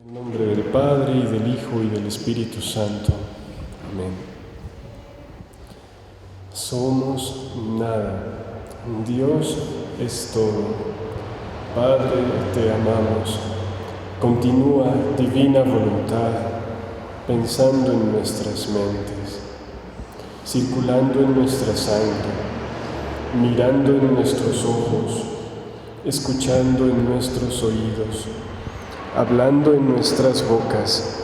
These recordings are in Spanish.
En el nombre del Padre, y del Hijo, y del Espíritu Santo. Amén. Somos nada. Dios es todo. Padre, te amamos. Continúa, divina voluntad, pensando en nuestras mentes, circulando en nuestra sangre, mirando en nuestros ojos, escuchando en nuestros oídos, hablando en nuestras bocas,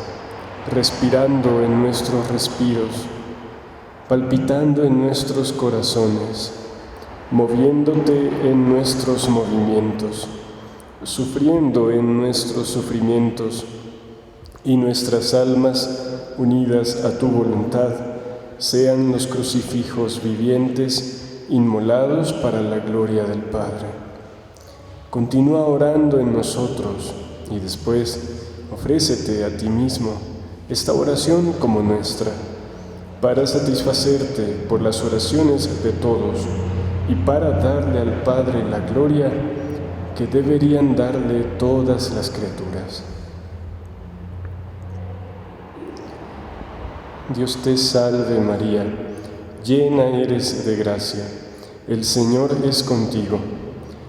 respirando en nuestros respiros, palpitando en nuestros corazones, moviéndote en nuestros movimientos, sufriendo en nuestros sufrimientos, y nuestras almas, unidas a tu voluntad, sean los crucifijos vivientes, inmolados para la gloria del Padre. Continúa orando en nosotros, y después ofrécete a ti mismo esta oración como nuestra, para satisfacerte por las oraciones de todos y para darle al Padre la gloria que deberían darle todas las criaturas. Dios te salve María, llena eres de gracia, el Señor es contigo,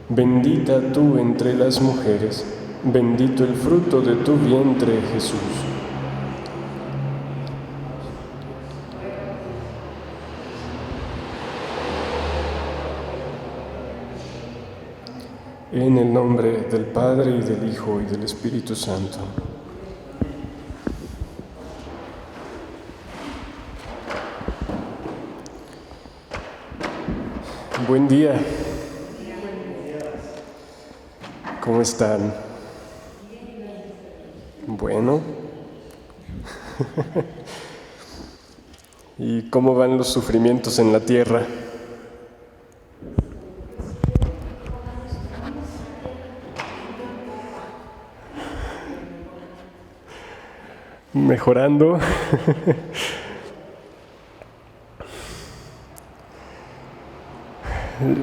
bendita tú entre las mujeres, bendito el fruto de tu vientre, Jesús. En el nombre del Padre, y del Hijo, y del Espíritu Santo. Buen día. ¿Cómo están? Bueno. ¿Y cómo van los sufrimientos en la tierra? Mejorando.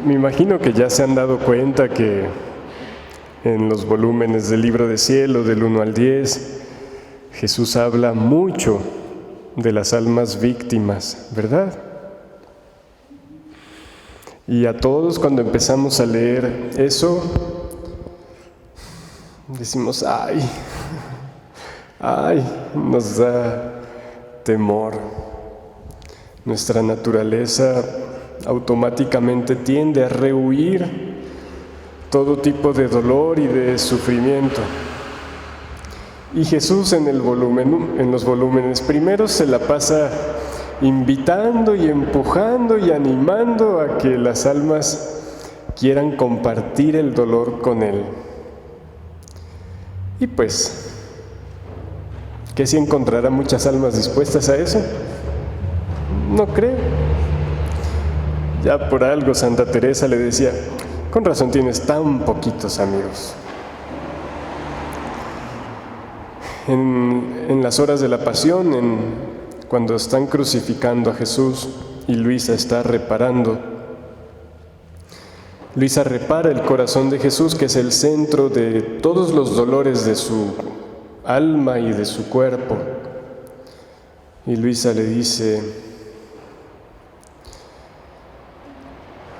Me imagino que ya se han dado cuenta que en los volúmenes del Libro de Cielo, del 1 al 10, Jesús habla mucho de las almas víctimas, ¿verdad? Y a todos cuando empezamos a leer eso, decimos, ¡ay! Nos da temor. Nuestra naturaleza automáticamente tiende a rehuir todo tipo de dolor y de sufrimiento. Y Jesús en los volúmenes primeros se la pasa invitando y empujando y animando a que las almas quieran compartir el dolor con Él. Y pues, ¿que si encontrará muchas almas dispuestas a eso? No creo. Ya por algo Santa Teresa le decía, con razón tienes tan poquitos amigos. En las horas de la pasión, cuando están crucificando a Jesús y Luisa está reparando, Luisa repara el corazón de Jesús, que es el centro de todos los dolores de su alma y de su cuerpo. Y Luisa le dice,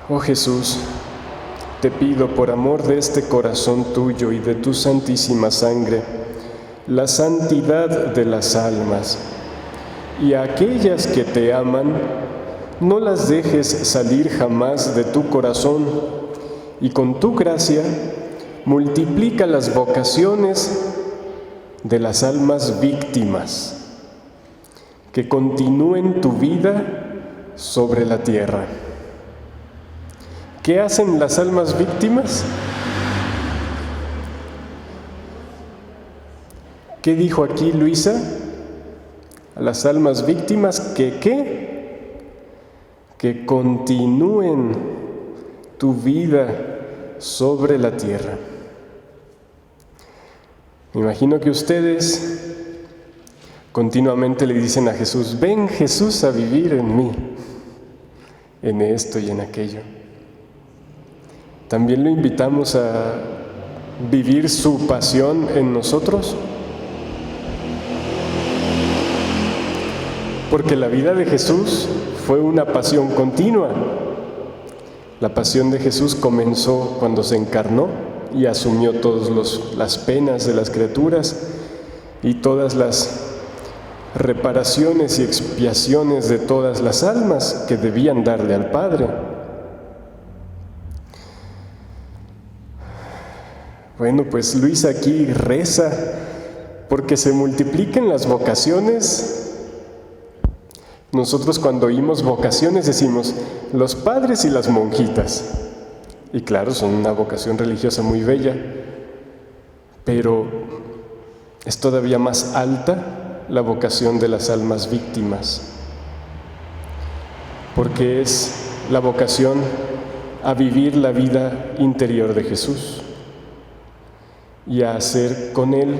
oh Jesús, te pido por amor de este corazón tuyo y de tu santísima sangre, la santidad de las almas, y a aquellas que te aman, no las dejes salir jamás de tu corazón, y con tu gracia multiplica las vocaciones de las almas víctimas, que continúen tu vida sobre la tierra. ¿Qué hacen las almas víctimas? ¿Qué dijo aquí Luisa? A las almas víctimas que continúen tu vida sobre la tierra. Me imagino que ustedes continuamente le dicen a Jesús, ven Jesús a vivir en mí, en esto y en aquello. También lo invitamos a vivir su pasión en nosotros. porque la vida de Jesús fue una pasión continua. La pasión de Jesús comenzó cuando se encarnó y asumió todas las penas de las criaturas y todas las reparaciones y expiaciones de todas las almas que debían darle al Padre. Bueno, pues Luis aquí reza porque se multipliquen las vocaciones. Nosotros cuando oímos vocaciones decimos los padres y las monjitas. Y claro, son una vocación religiosa muy bella, pero es todavía más alta la vocación de las almas víctimas, porque es la vocación a vivir la vida interior de Jesús y a hacer con Él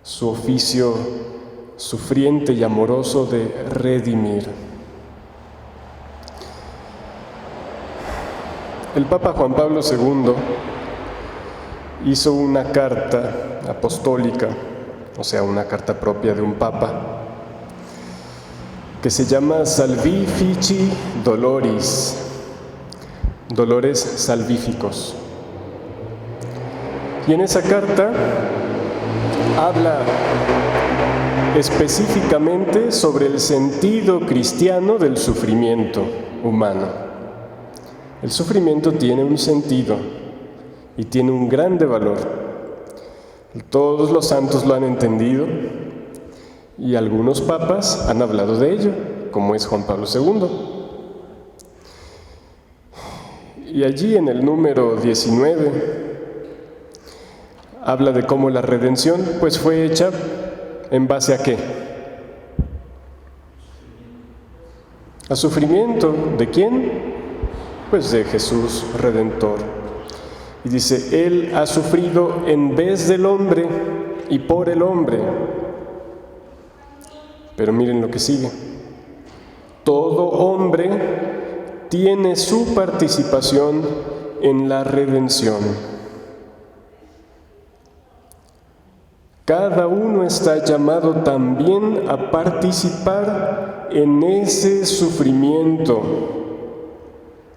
su oficio sufriente y amoroso de redimir. El Papa Juan Pablo II hizo una carta apostólica, o sea, una carta propia de un papa, que se llama Salvifici Doloris, dolores salvíficos. Y en esa carta habla específicamente sobre el sentido cristiano del sufrimiento humano. El sufrimiento tiene un sentido y tiene un grande valor. Todos los santos lo han entendido y algunos papas han hablado de ello, como es Juan Pablo II. Y allí en el número 19 habla de cómo la redención pues fue hecha ¿en base a qué? A sufrimiento. ¿De quién? Pues de Jesús Redentor. Y dice, Él ha sufrido en vez del hombre y por el hombre. Pero miren lo que sigue. Todo hombre tiene su participación en la redención. Cada uno está llamado también a participar en ese sufrimiento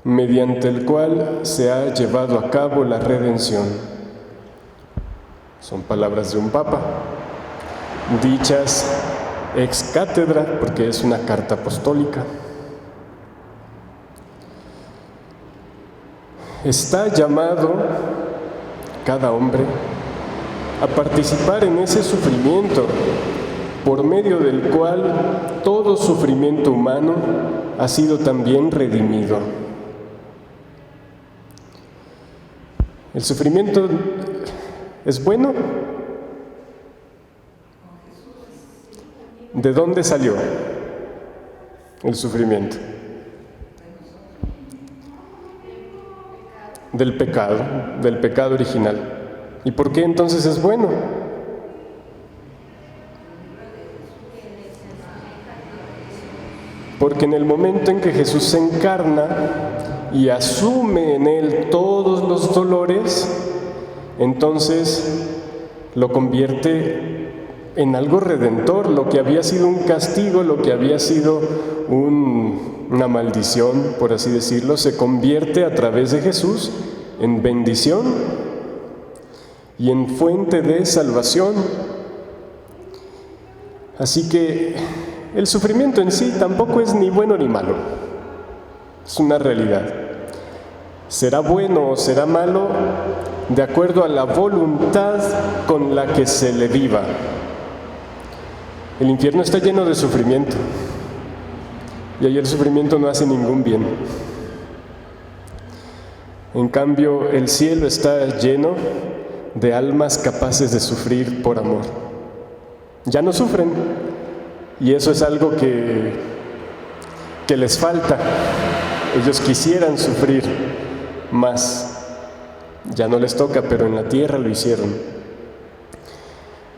mediante el cual se ha llevado a cabo la redención. Son palabras de un papa, dichas ex cátedra, porque es una carta apostólica. Está llamado cada hombre a participar en ese sufrimiento, por medio del cual todo sufrimiento humano ha sido también redimido. ¿El sufrimiento es bueno? ¿De dónde salió el sufrimiento? Del pecado original. ¿Y por qué entonces es bueno? Porque en el momento en que Jesús se encarna y asume en Él todos los dolores, entonces lo convierte en algo redentor. Lo que había sido un castigo, lo que había sido una maldición, por así decirlo, se convierte a través de Jesús en bendición y en fuente de salvación. Así que el sufrimiento en sí tampoco es ni bueno ni malo, es una realidad. Será bueno o será malo de acuerdo a la voluntad con la que se le viva. El infierno está lleno de sufrimiento y ahí el sufrimiento no hace ningún bien. En cambio, el cielo está lleno de almas capaces de sufrir por amor. Ya no sufren, y eso es algo que les falta. Ellos quisieran sufrir más. Ya no les toca, pero en la tierra lo hicieron.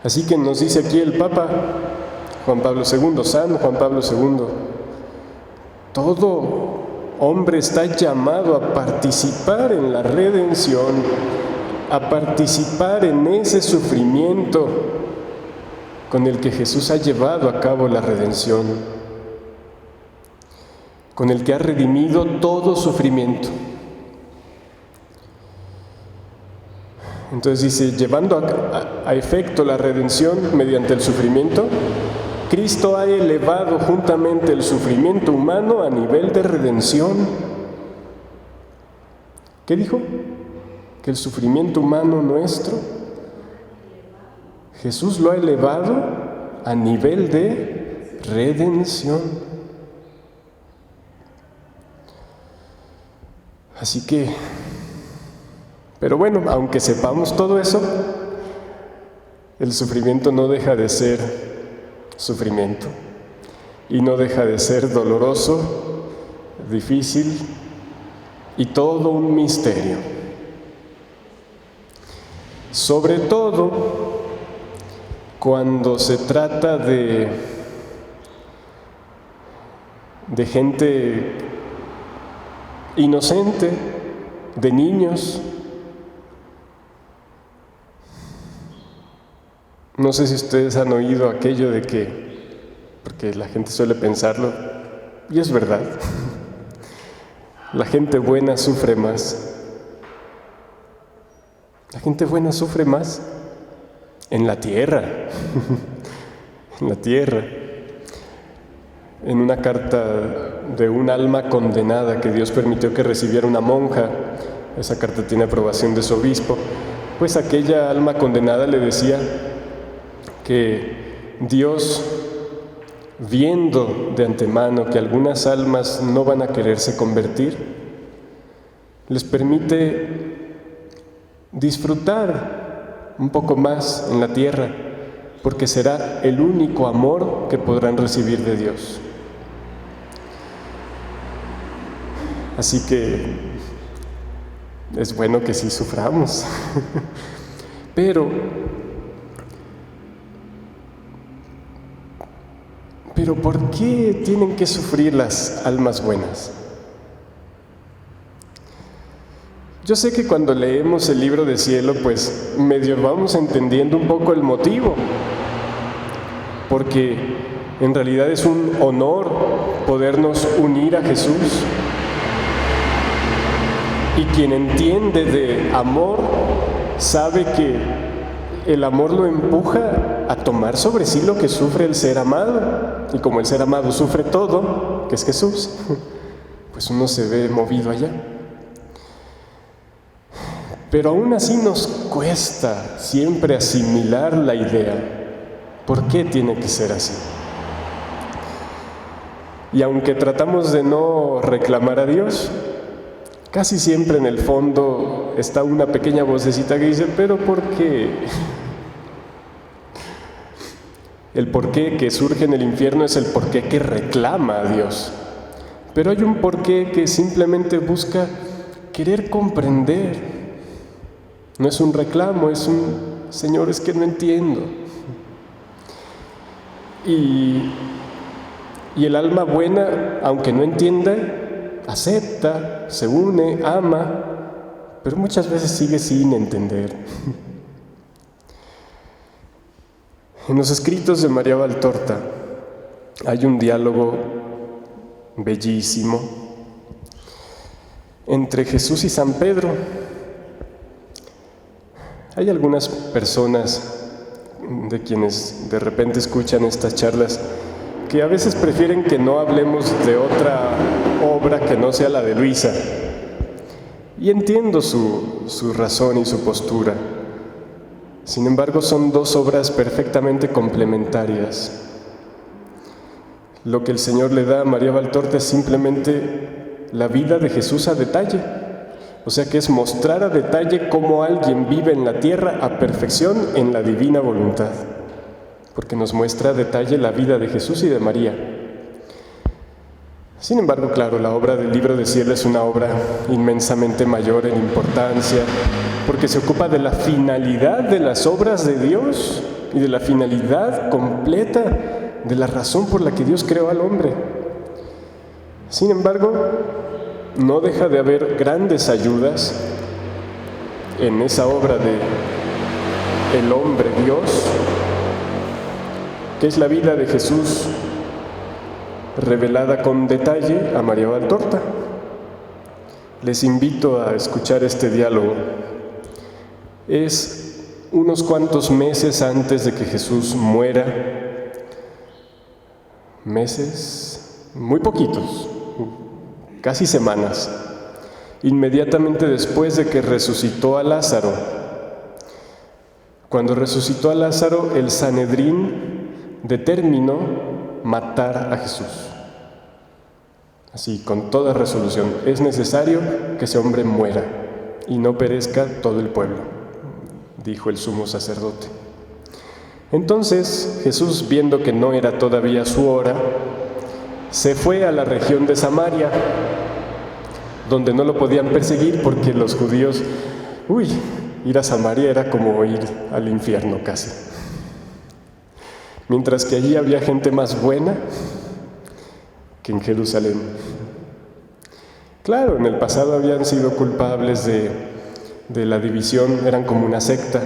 Así que nos dice aquí el Papa Juan Pablo II, San Juan Pablo II, todo hombre está llamado a participar en la redención, a participar en ese sufrimiento con el que Jesús ha llevado a cabo la redención, con el que ha redimido todo sufrimiento. Entonces dice, llevando a efecto la redención mediante el sufrimiento, Cristo ha elevado juntamente el sufrimiento humano a nivel de redención. ¿Qué dijo? Que el sufrimiento humano nuestro, Jesús lo ha elevado a nivel de redención. Así que, pero bueno, aunque sepamos todo eso, el sufrimiento no deja de ser sufrimiento y no deja de ser doloroso, difícil y todo un misterio. Sobre todo cuando se trata de gente inocente, de niños. No sé si ustedes han oído aquello de que, porque la gente suele pensarlo, y es verdad, la gente buena sufre más. La gente buena sufre más en la tierra, en la tierra. En una carta de un alma condenada que Dios permitió que recibiera una monja, esa carta tiene aprobación de su obispo, pues aquella alma condenada le decía que Dios, viendo de antemano que algunas almas no van a quererse convertir, les permite disfrutar un poco más en la tierra, porque será el único amor que podrán recibir de Dios. Así que es bueno que sí suframos, pero ¿por qué tienen que sufrir las almas buenas? Yo sé que cuando leemos el libro de cielo, pues medio vamos entendiendo un poco el motivo, porque en realidad es un honor podernos unir a Jesús. Y quien entiende de amor sabe que el amor lo empuja a tomar sobre sí lo que sufre el ser amado. Y como el ser amado sufre todo, que es Jesús, pues uno se ve movido allá. Pero aún así nos cuesta siempre asimilar la idea. ¿Por qué tiene que ser así? Y aunque tratamos de no reclamar a Dios, casi siempre en el fondo está una pequeña vocecita que dice, ¿pero por qué? El porqué que surge en el infierno es el porqué que reclama a Dios. Pero hay un porqué que simplemente busca querer comprender. No es un reclamo, es un, Señor, es que no entiendo. Y el alma buena, aunque no entienda, acepta, se une, ama, pero muchas veces sigue sin entender. En los escritos de María Valtorta hay un diálogo bellísimo entre Jesús y San Pedro. Hay algunas personas de quienes de repente escuchan estas charlas que a veces prefieren que no hablemos de otra obra que no sea la de Luisa. Y entiendo su razón y su postura. Sin embargo, son dos obras perfectamente complementarias. Lo que el Señor le da a María Valtorta es simplemente la vida de Jesús a detalle. O sea que es mostrar a detalle cómo alguien vive en la tierra a perfección en la divina voluntad. Porque nos muestra a detalle la vida de Jesús y de María. Sin embargo, claro, la obra del libro de cielo es una obra inmensamente mayor en importancia, porque se ocupa de la finalidad de las obras de Dios y de la finalidad completa de la razón por la que Dios creó al hombre. Sin embargo, no deja de haber grandes ayudas en esa obra de el hombre Dios, que es la vida de Jesús revelada con detalle a María Valtorta. Les invito a escuchar este diálogo. Es unos cuantos meses antes de que Jesús muera, meses, muy poquitos, casi semanas, inmediatamente después de que resucitó a Lázaro. Cuando resucitó a Lázaro, el Sanedrín determinó matar a Jesús. Así, con toda resolución, es necesario que ese hombre muera y no perezca todo el pueblo, dijo el sumo sacerdote. Entonces Jesús, viendo que no era todavía su hora, se fue a la región de Samaria, donde no lo podían perseguir porque los judíos, ir a Samaria era como ir al infierno casi. Mientras que allí había gente más buena que en Jerusalén. Claro, en el pasado habían sido culpables de la división, eran como una secta,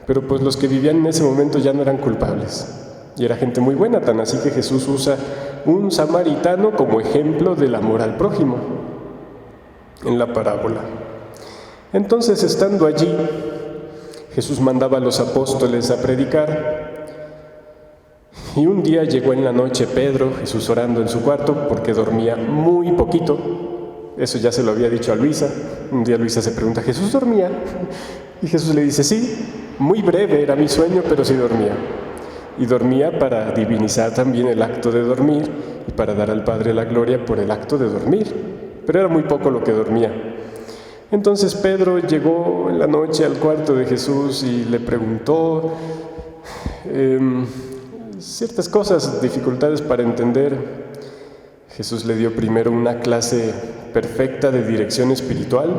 pero pues los que vivían en ese momento ya no eran culpables. Y era gente muy buena, tan así que Jesús usa un samaritano como ejemplo del amor al prójimo en la parábola. Entonces, estando allí, Jesús mandaba a los apóstoles a predicar. Y un día llegó en la noche Pedro, Jesús orando en su cuarto, porque dormía muy poquito. Eso ya se lo había dicho a Luisa. Un día Luisa se pregunta, ¿Jesús dormía? Y Jesús le dice, sí, muy breve era mi sueño, pero sí dormía. Y dormía para divinizar también el acto de dormir y para dar al Padre la gloria por el acto de dormir. Pero era muy poco lo que dormía. Entonces Pedro llegó en la noche al cuarto de Jesús y le preguntó ciertas cosas, dificultades para entender. Jesús le dio primero una clase perfecta de dirección espiritual.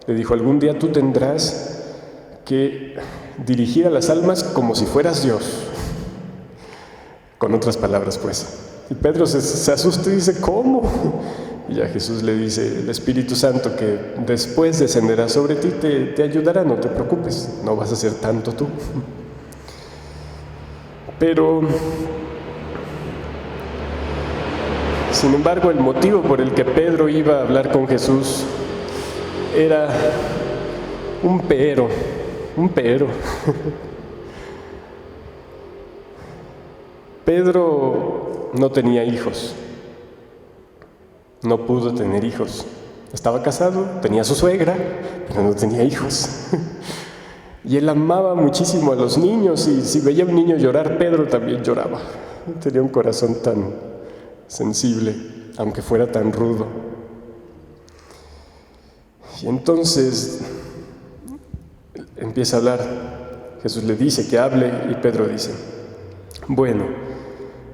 Le dijo, algún día tú tendrás que dirigir a las almas como si fueras Dios. Con otras palabras, pues. Y Pedro se asusta y dice, ¿cómo? Y ya Jesús le dice, el Espíritu Santo que después descenderá sobre ti te ayudará, no te preocupes, no vas a ser tanto tú. Pero, sin embargo, el motivo por el que Pedro iba a hablar con Jesús era un pero. Pedro no tenía hijos, no pudo tener hijos. Estaba casado, tenía su suegra, pero no tenía hijos. Y él amaba muchísimo a los niños y si veía a un niño llorar, Pedro también lloraba. Tenía un corazón tan sensible, aunque fuera tan rudo. Y entonces empieza a hablar. Jesús le dice que hable y Pedro dice, bueno,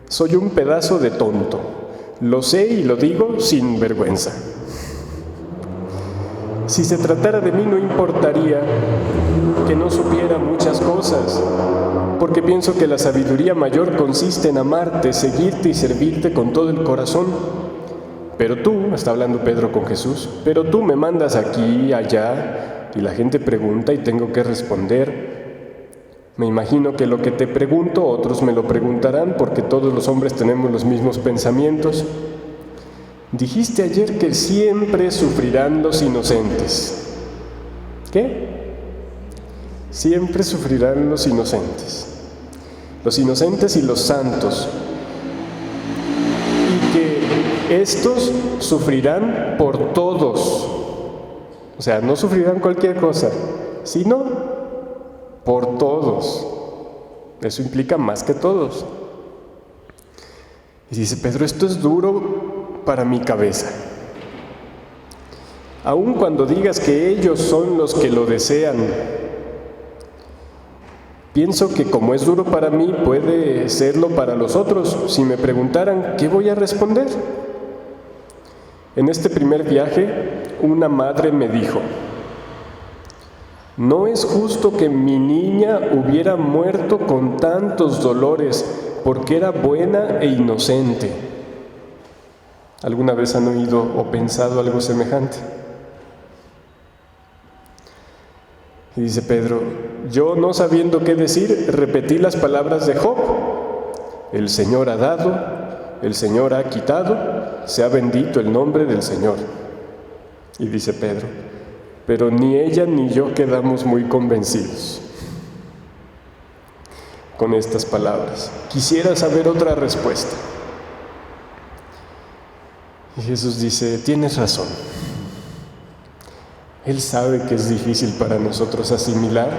soy un pedazo de tonto, lo sé y lo digo sin vergüenza. Si se tratara de mí no importaría que no supiera muchas cosas, porque pienso que la sabiduría mayor consiste en amarte, seguirte y servirte con todo el corazón. Pero tú, está hablando Pedro con Jesús, pero tú me mandas aquí, allá, y la gente pregunta y tengo que responder. Me imagino que lo que te pregunto otros me lo preguntarán, porque todos los hombres tenemos los mismos pensamientos. Dijiste ayer que siempre sufrirán los inocentes. ¿Qué? Siempre sufrirán los inocentes y los santos, y que estos sufrirán por todos. O sea, no sufrirán cualquier cosa, sino por todos. Eso implica más que todos. Y dice Pedro, esto es duro para mi cabeza. Aun cuando digas que ellos son los que lo desean, pienso que como es duro para mí, puede serlo para los otros. Si me preguntaran, ¿qué voy a responder? En este primer viaje, una madre me dijo, no es justo que mi niña hubiera muerto con tantos dolores, porque era buena e inocente. ¿Alguna vez han oído o pensado algo semejante? Y dice Pedro, yo no sabiendo qué decir, repetí las palabras de Job, El Señor ha dado, el Señor ha quitado, sea bendito el nombre del Señor. Y dice Pedro, pero ni ella ni yo quedamos muy convencidos con estas palabras. Quisiera saber otra respuesta. Y Jesús dice, tienes razón. Él sabe que es difícil para nosotros asimilar.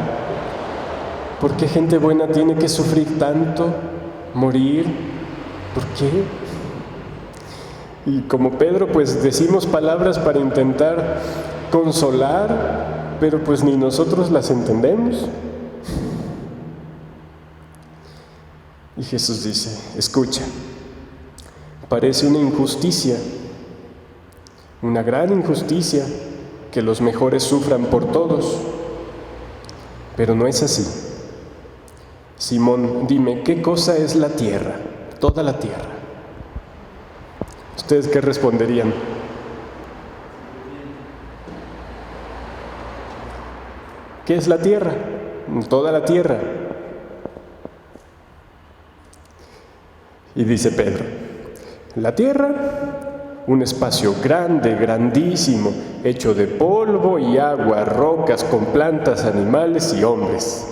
¿Por qué gente buena tiene que sufrir tanto, morir? ¿Por qué? Y como Pedro, pues decimos palabras para intentar consolar, pero pues ni nosotros las entendemos. Y Jesús dice, escucha, parece una injusticia, una gran injusticia, que los mejores sufran por todos, pero no es así. Simón, dime, ¿qué cosa es la tierra? Toda la tierra. ¿Ustedes qué responderían? ¿Qué es la tierra? Toda la tierra. Y dice Pedro, la tierra, un espacio grande, grandísimo, hecho de polvo y agua, rocas con plantas, animales y hombres.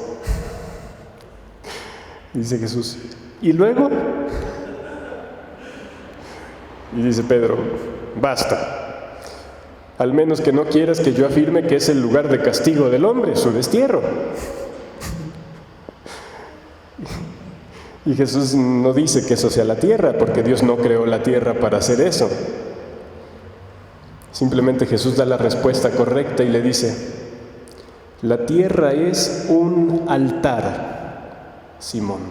Dice Jesús, ¿y luego? Y dice Pedro, basta, al menos que no quieras que yo afirme que es el lugar de castigo del hombre, su destierro. Y Jesús no dice que eso sea la tierra, porque Dios no creó la tierra para hacer eso. Simplemente Jesús da la respuesta correcta y le dice, la tierra es un altar, Simón,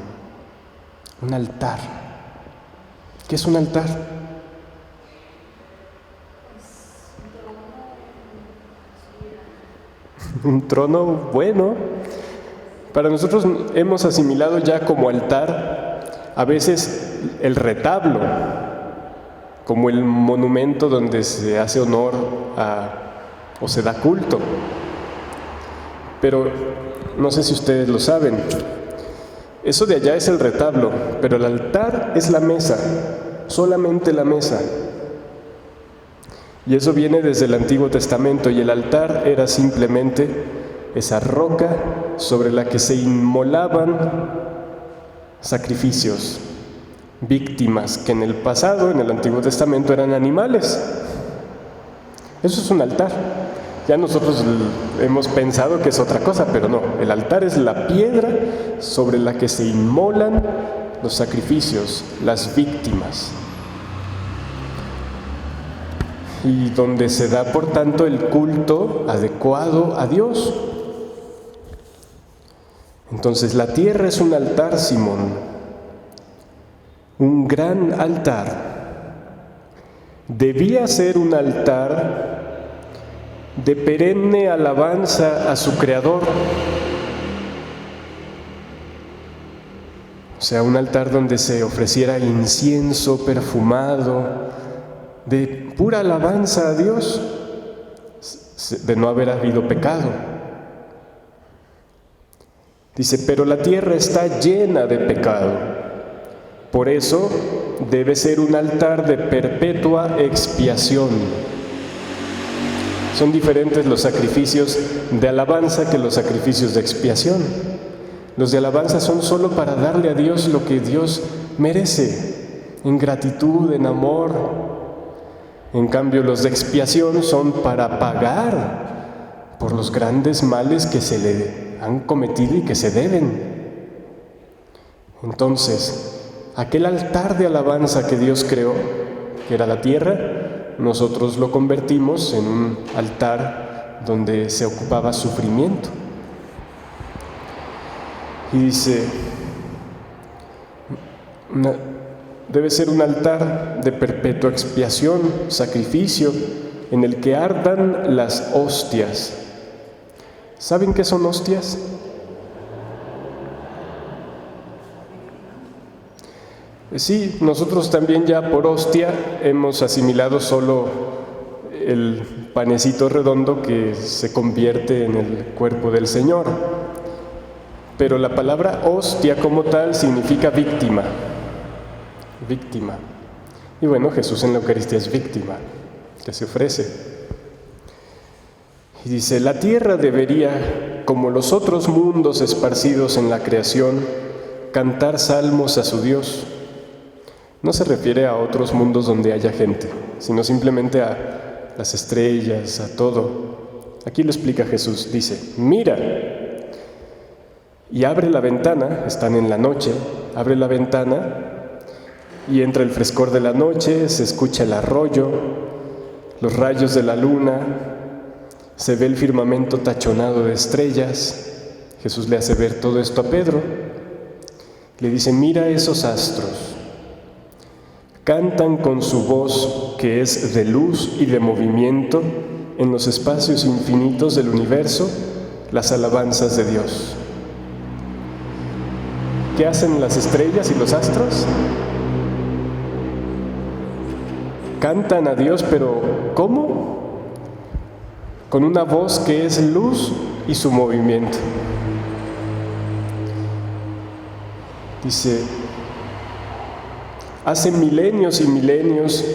un altar. ¿Qué es un altar? Un trono, bueno. Para nosotros hemos asimilado ya como altar a veces el retablo, como el monumento donde se hace honor o se da culto. Pero no sé si ustedes lo saben, eso de allá es el retablo, pero el altar es la mesa, solamente la mesa. Y eso viene desde el Antiguo Testamento, y el altar era simplemente esa roca sobre la que se inmolaban sacrificios, víctimas que en el pasado, en el Antiguo Testamento, eran animales. Eso es un altar. Ya nosotros hemos pensado que es otra cosa, pero no. El altar es la piedra sobre la que se inmolan los sacrificios, las víctimas. Y donde se da, por tanto, el culto adecuado a Dios. Entonces, la tierra es un altar, Simón, un gran altar. Debía ser un altar de perenne alabanza a su Creador. O sea, un altar donde se ofreciera incienso perfumado, de pura alabanza a Dios, de no haber habido pecado. Dice, pero la tierra está llena de pecado. Por eso debe ser un altar de perpetua expiación. Son diferentes los sacrificios de alabanza que los sacrificios de expiación. Los de alabanza son solo para darle a Dios lo que Dios merece, en gratitud, en amor. En cambio, los de expiación son para pagar por los grandes males que se le han cometido y que se deben. Entonces, aquel altar de alabanza que Dios creó, que era la tierra, nosotros lo convertimos en un altar donde se ocupaba sufrimiento. Y dice, debe ser un altar de perpetua expiación, sacrificio, en el que ardan las hostias. ¿Saben qué son hostias? Sí, nosotros también ya por hostia hemos asimilado solo el panecito redondo que se convierte en el cuerpo del Señor. Pero la palabra hostia como tal significa víctima. víctima. Y bueno, Jesús en la Eucaristía es víctima, que se ofrece. Y dice, la tierra debería, como los otros mundos esparcidos en la creación, cantar salmos a su Dios. No se refiere a otros mundos donde haya gente, sino simplemente a las estrellas, a todo. Aquí lo explica Jesús, dice, mira, y abre la ventana, están en la noche, abre la ventana y entra el frescor de la noche, se escucha el arroyo, los rayos de la luna, se ve el firmamento tachonado de estrellas. Jesús le hace ver todo esto a Pedro. Le dice, mira esos astros. Cantan con su voz, que es de luz y de movimiento, en los espacios infinitos del universo, las alabanzas de Dios. ¿Qué hacen las estrellas y los astros? Cantan a Dios, pero ¿cómo? Con una voz que es luz y su movimiento. Dice, hace milenios y milenios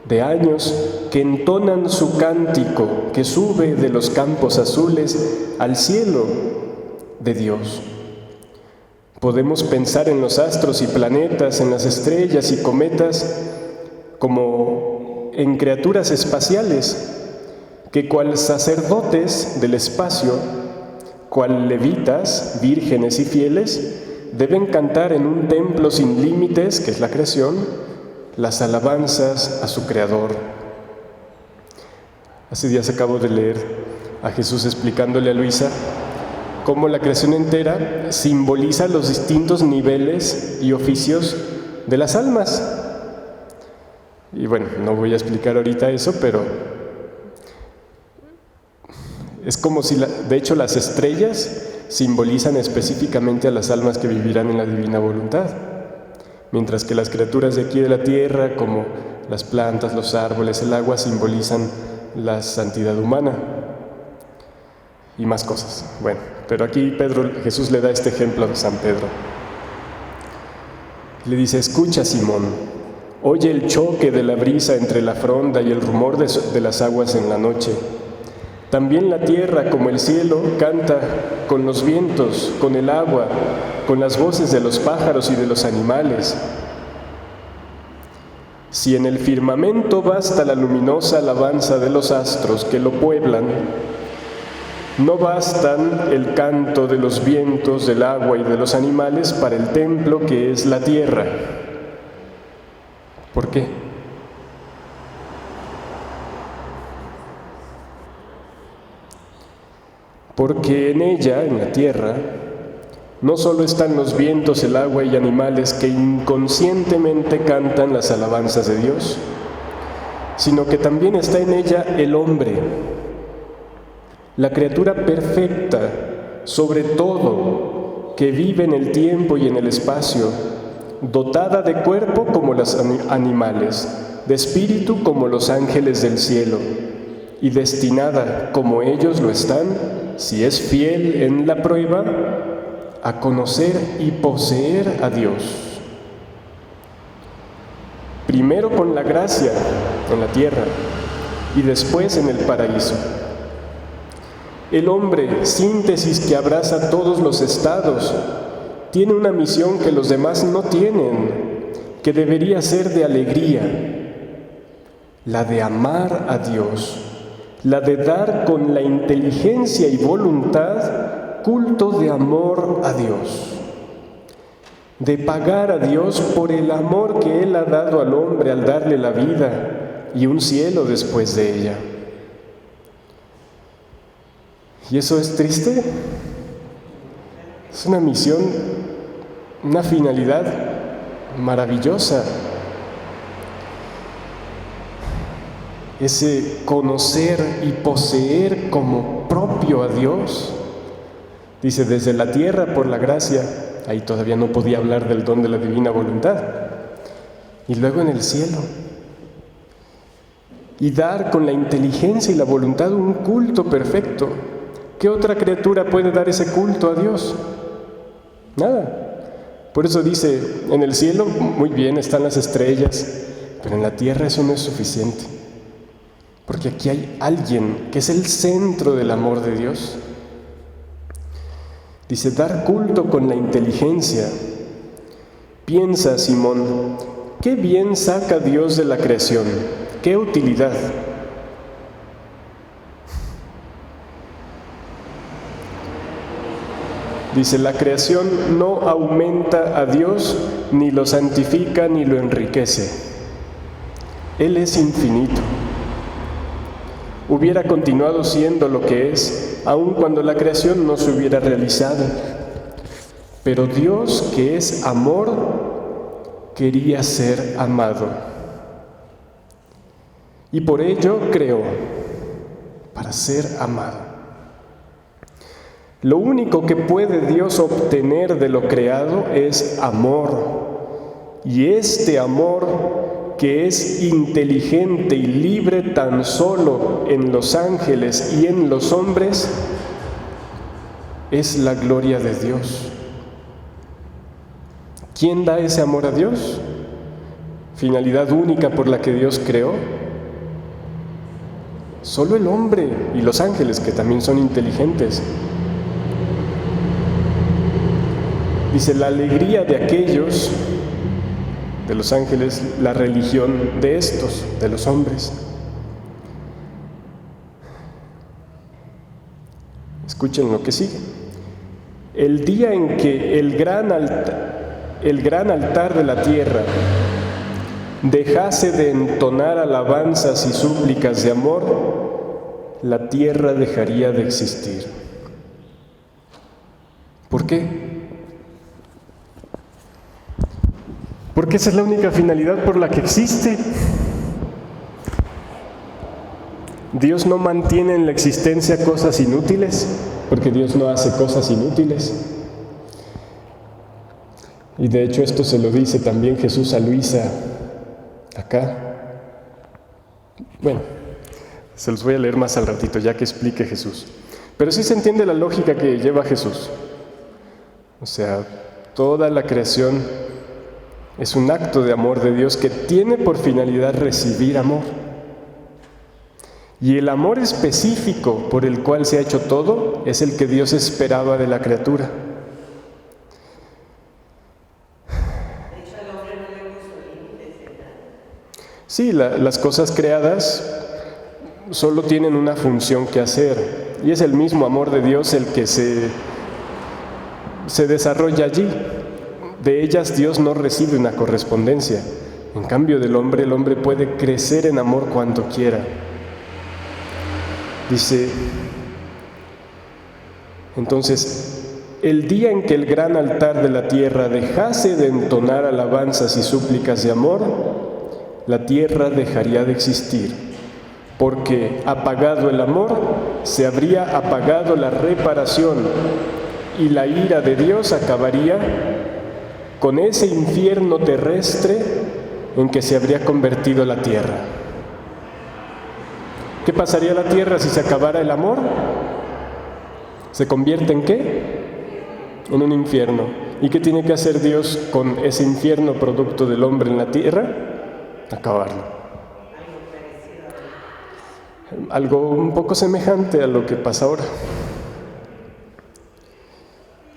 de años que entonan su cántico que sube de los campos azules al cielo de Dios. Podemos pensar en los astros y planetas, en las estrellas y cometas, como en criaturas espaciales, que cual sacerdotes del espacio, cual levitas, vírgenes y fieles, deben cantar en un templo sin límites, que es la creación, las alabanzas a su Creador. Hace días acabo de leer a Jesús explicándole a Luisa cómo la creación entera simboliza los distintos niveles y oficios de las almas. Y bueno, no voy a explicar ahorita eso, pero es como si, de hecho, las estrellas simbolizan específicamente a las almas que vivirán en la divina voluntad, mientras que las criaturas de aquí de la tierra, como las plantas, los árboles, el agua, simbolizan la santidad humana y más cosas. Bueno, pero aquí Jesús le da este ejemplo a San Pedro. Le dice, escucha, Simón, oye el choque de la brisa entre la fronda y el rumor de las aguas en la noche. También la tierra, como el cielo, canta con los vientos, con el agua, con las voces de los pájaros y de los animales. Si en el firmamento basta la luminosa alabanza de los astros que lo pueblan, no bastan el canto de los vientos, del agua y de los animales para el templo que es la tierra. ¿Por qué? Porque en ella, en la tierra, no solo están los vientos, el agua y animales que inconscientemente cantan las alabanzas de Dios, sino que también está en ella el hombre, la criatura perfecta, sobre todo, que vive en el tiempo y en el espacio, dotada de cuerpo como los animales, de espíritu como los ángeles del cielo, y destinada, como ellos lo están, si es fiel en la prueba, a conocer y poseer a Dios. Primero con la gracia en la tierra y después en el paraíso. El hombre, síntesis que abraza todos los estados, tiene una misión que los demás no tienen, que debería ser de alegría, la de amar a Dios, la de dar con la inteligencia y voluntad culto de amor a Dios, de pagar a Dios por el amor que Él ha dado al hombre al darle la vida y un cielo después de ella. ¿Y eso es triste? Es una misión, una finalidad maravillosa. Ese conocer y poseer como propio a Dios. Dice, desde la tierra por la gracia, ahí todavía no podía hablar del don de la divina voluntad. Y luego en el cielo. Y dar con la inteligencia y la voluntad un culto perfecto. ¿Qué otra criatura puede dar ese culto a Dios? Nada. Por eso dice, en el cielo muy bien están las estrellas, pero en la tierra eso no es suficiente. Porque aquí hay alguien que es el centro del amor de Dios. Dice, dar culto con la inteligencia. Piensa, Simón, ¿qué bien saca Dios de la creación? ¿Qué utilidad? Dice, la creación no aumenta a Dios, ni lo santifica, ni lo enriquece. Él es infinito. Hubiera continuado siendo lo que es, aun cuando la creación no se hubiera realizado. Pero Dios, que es amor, quería ser amado. Y por ello creó, para ser amado. Lo único que puede Dios obtener de lo creado es amor. Y este amor, que es inteligente y libre tan solo en los ángeles y en los hombres, es la gloria de Dios. ¿Quién da ese amor a Dios? Finalidad única por la que Dios creó. Solo el hombre y los ángeles, que también son inteligentes. Dice, la alegría de aquellos, de los ángeles, la religión de estos, de los hombres. Escuchen lo que sigue. El día en que el gran altar de la tierra dejase de entonar alabanzas y súplicas de amor, la tierra dejaría de existir. ¿Por qué? Porque esa es la única finalidad por la que existe. Dios no mantiene en la existencia cosas inútiles, porque Dios no hace cosas inútiles. Y de hecho esto se lo dice también Jesús a Luisa acá. Bueno, se los voy a leer más al ratito, ya que explique Jesús. Pero sí se entiende la lógica que lleva Jesús. O sea, toda la creación es un acto de amor de Dios que tiene por finalidad recibir amor. Y el amor específico por el cual se ha hecho todo es el que Dios esperaba de la criatura. Sí, las cosas creadas solo tienen una función que hacer, y es el mismo amor de Dios el que se desarrolla allí. De ellas Dios no recibe una correspondencia. En cambio del hombre, el hombre puede crecer en amor cuando quiera. Dice, entonces, el día en que el gran altar de la tierra dejase de entonar alabanzas y súplicas de amor, la tierra dejaría de existir, porque apagado el amor, se habría apagado la reparación, y la ira de Dios acabaría con ese infierno terrestre en que se habría convertido la tierra. ¿Qué pasaría a la tierra si se acabara el amor? ¿Se convierte en qué? En un infierno. ¿Y qué tiene que hacer Dios con ese infierno producto del hombre en la tierra? Acabarlo. Algo un poco semejante a lo que pasa ahora.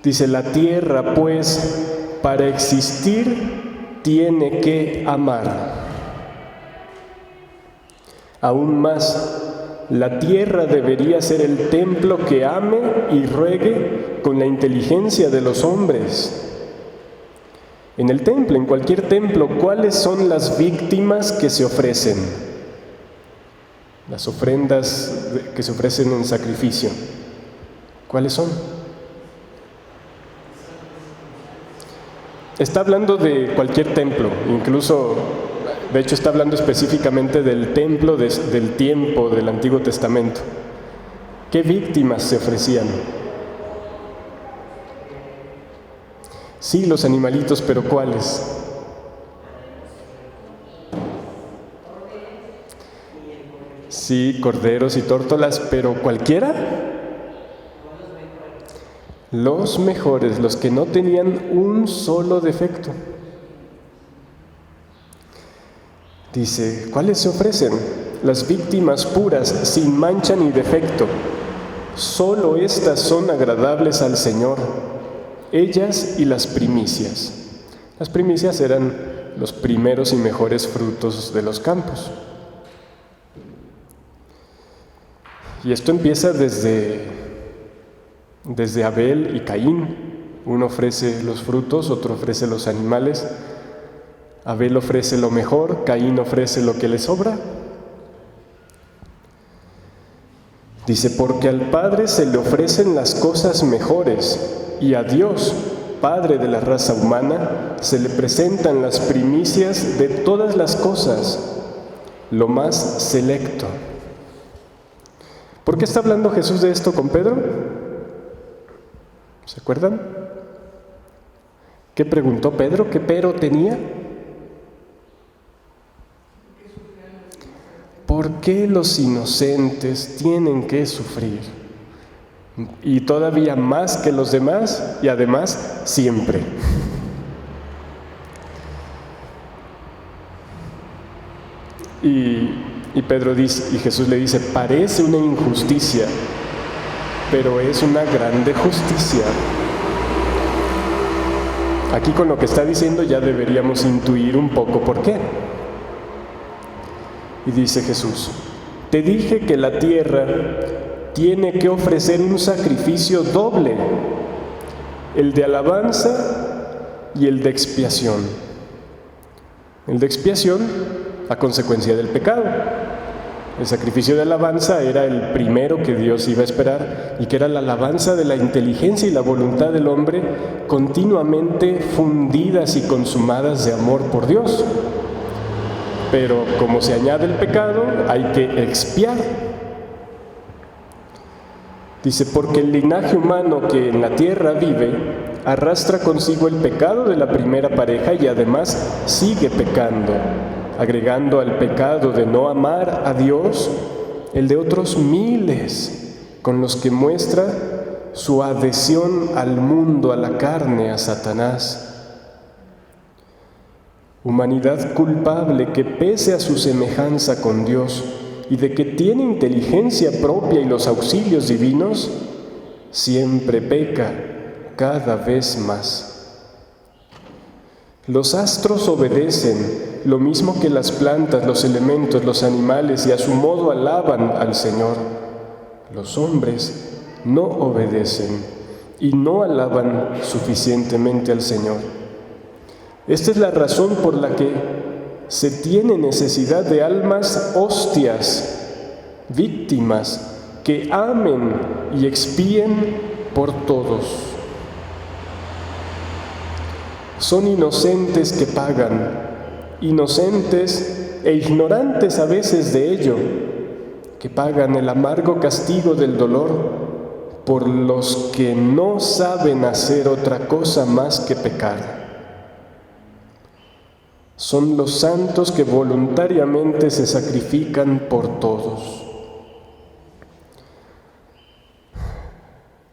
Dice, la tierra, pues, para existir, tiene que amar. Aún más, la tierra debería ser el templo que ame y ruegue con la inteligencia de los hombres. En el templo, en cualquier templo, ¿cuáles son las víctimas que se ofrecen? Las ofrendas que se ofrecen en sacrificio. ¿Cuáles son? Está hablando de cualquier templo, incluso, de hecho está hablando específicamente del templo del tiempo del Antiguo Testamento. ¿Qué víctimas se ofrecían? Sí, los animalitos, pero ¿cuáles? Sí, corderos y tórtolas, pero ¿cualquiera? los mejores, los que no tenían un solo defecto. Dice, ¿cuáles se ofrecen? Las víctimas puras, sin mancha ni defecto. Solo estas son agradables al Señor, ellas y las primicias. Las primicias eran los primeros y mejores frutos de los campos. Y esto empieza desde Abel y Caín. Uno ofrece los frutos, otro ofrece los animales. Abel ofrece lo mejor, Caín ofrece lo que le sobra. Dice, porque al Padre se le ofrecen las cosas mejores, y a Dios, Padre de la raza humana, se le presentan las primicias de todas las cosas, lo más selecto. ¿Por qué está hablando Jesús de esto con Pedro? ¿Se acuerdan? ¿Qué preguntó Pedro? ¿Qué pero tenía? ¿Por qué los inocentes tienen que sufrir? Y todavía más que los demás, y además siempre. Y Pedro dice, y Jesús le dice, parece una injusticia, pero es una grande justicia. Aquí con lo que está diciendo ya deberíamos intuir un poco por qué. Y dice Jesús, te dije que la tierra tiene que ofrecer un sacrificio doble, el de alabanza y el de expiación. El de expiación a consecuencia del pecado. El sacrificio de alabanza era el primero que Dios iba a esperar, y que era la alabanza de la inteligencia y la voluntad del hombre continuamente fundidas y consumadas de amor por Dios. Pero como se añade el pecado, hay que expiar. Dice, porque el linaje humano que en la tierra vive arrastra consigo el pecado de la primera pareja y además sigue pecando, agregando al pecado de no amar a Dios el de otros miles, con los que muestra su adhesión al mundo, a la carne, a Satanás. Humanidad culpable que pese a su semejanza con Dios y de que tiene inteligencia propia y los auxilios divinos, siempre peca cada vez más. Los astros obedecen, lo mismo que las plantas, los elementos, los animales, y a su modo alaban al Señor. Los hombres no obedecen y no alaban suficientemente al Señor. Esta es la razón por la que se tiene necesidad de almas hostias, víctimas, que amen y expíen por todos. Son inocentes que pagan, inocentes e ignorantes a veces de ello, que pagan el amargo castigo del dolor por los que no saben hacer otra cosa más que pecar. Son los santos que voluntariamente se sacrifican por todos.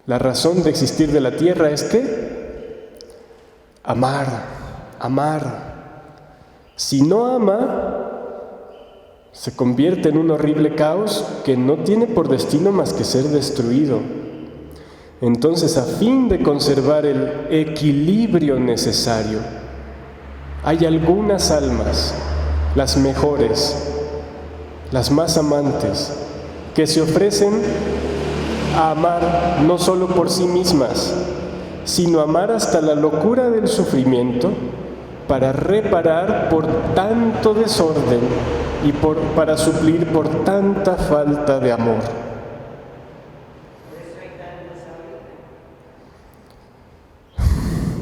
La razón de existir de la tierra es que amar. Si no ama, se convierte en un horrible caos que no tiene por destino más que ser destruido. Entonces, a fin de conservar el equilibrio necesario, hay algunas almas, las mejores, las más amantes, que se ofrecen a amar no solo por sí mismas, sino amar hasta la locura del sufrimiento para reparar por tanto desorden y para suplir por tanta falta de amor.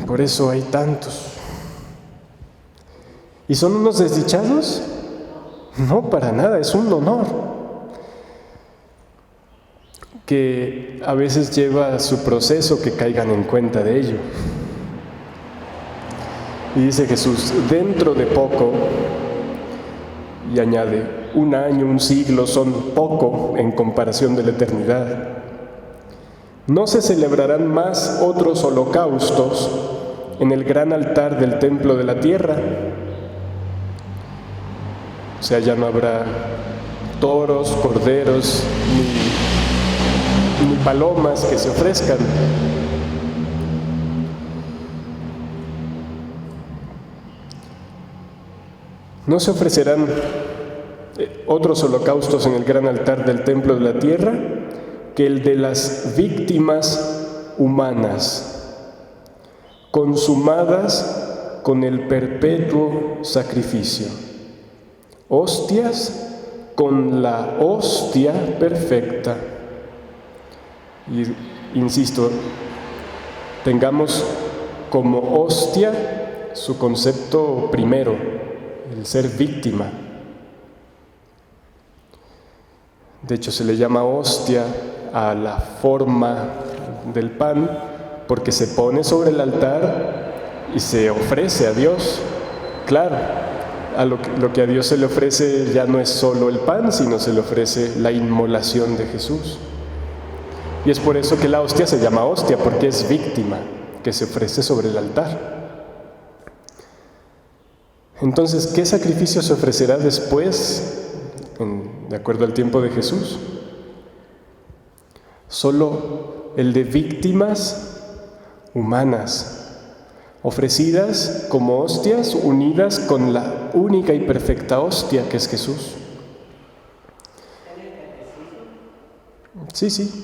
Por eso hay tantos. ¿Y son unos desdichados? No, para nada, es un honor que a veces lleva su proceso que caigan en cuenta de ello. Y dice Jesús, dentro de poco, y añade, 1 año, 1 siglo son poco en comparación de la eternidad. No se celebrarán más otros holocaustos en el gran altar del templo de la tierra. O sea, ya no habrá toros, corderos, ni palomas que se ofrezcan. No se ofrecerán otros holocaustos en el gran altar del templo de la tierra que el de las víctimas humanas, consumadas con el perpetuo sacrificio. Hostias con la hostia perfecta. Y insisto, tengamos como hostia su concepto primero, el ser víctima. De hecho, se le llama hostia a la forma del pan porque se pone sobre el altar y se ofrece a Dios. Claro, lo que a Dios se le ofrece ya no es solo el pan, sino se le ofrece la inmolación de Jesús. Y es por eso que la hostia se llama hostia, porque es víctima que se ofrece sobre el altar. Entonces, ¿qué sacrificio se ofrecerá después, de acuerdo al tiempo de Jesús? Solo el de víctimas humanas, ofrecidas como hostias, unidas con la única y perfecta hostia que es Jesús. Sí.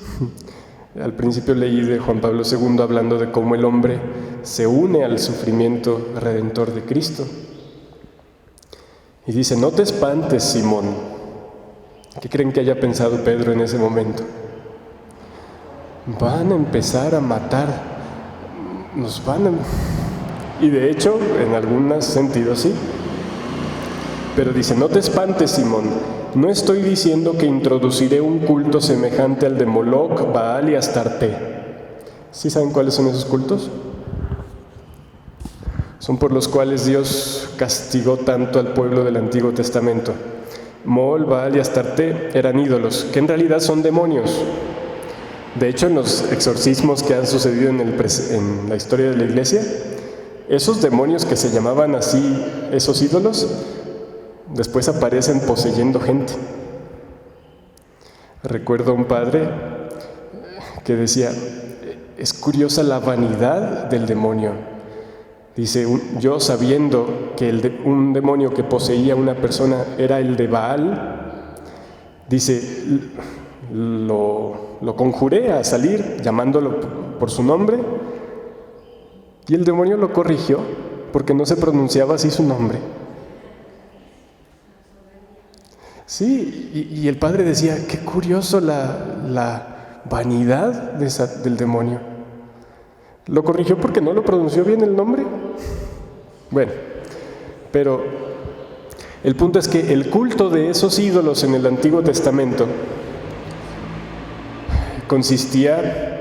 Al principio leí de Juan Pablo II hablando de cómo el hombre se une al sufrimiento redentor de Cristo. Y dice, no te espantes, Simón. ¿Qué creen que haya pensado Pedro en ese momento? Van a empezar a matar, Y de hecho, en algunos sentidos sí. Pero dice, no te espantes, Simón, no estoy diciendo que introduciré un culto semejante al de Moloc, Baal y Astarte. ¿Sí saben cuáles son esos cultos? Son por los cuales Dios castigó tanto al pueblo del Antiguo Testamento. Mol, Baal y Astarte eran ídolos, que en realidad son demonios. De hecho, en los exorcismos que han sucedido en la historia de la Iglesia, esos demonios que se llamaban así, esos ídolos, después aparecen poseyendo gente. Recuerdo a un padre que decía, es curiosa la vanidad del demonio. Dice, yo sabiendo que un demonio que poseía a una persona era el de Baal, dice, lo conjuré a salir llamándolo por su nombre y el demonio lo corrigió porque no se pronunciaba así su nombre. Sí, y el padre decía, qué curioso la vanidad del demonio. ¿Lo corrigió porque no lo pronunció bien el nombre? Bueno, pero el punto es que el culto de esos ídolos en el Antiguo Testamento consistía,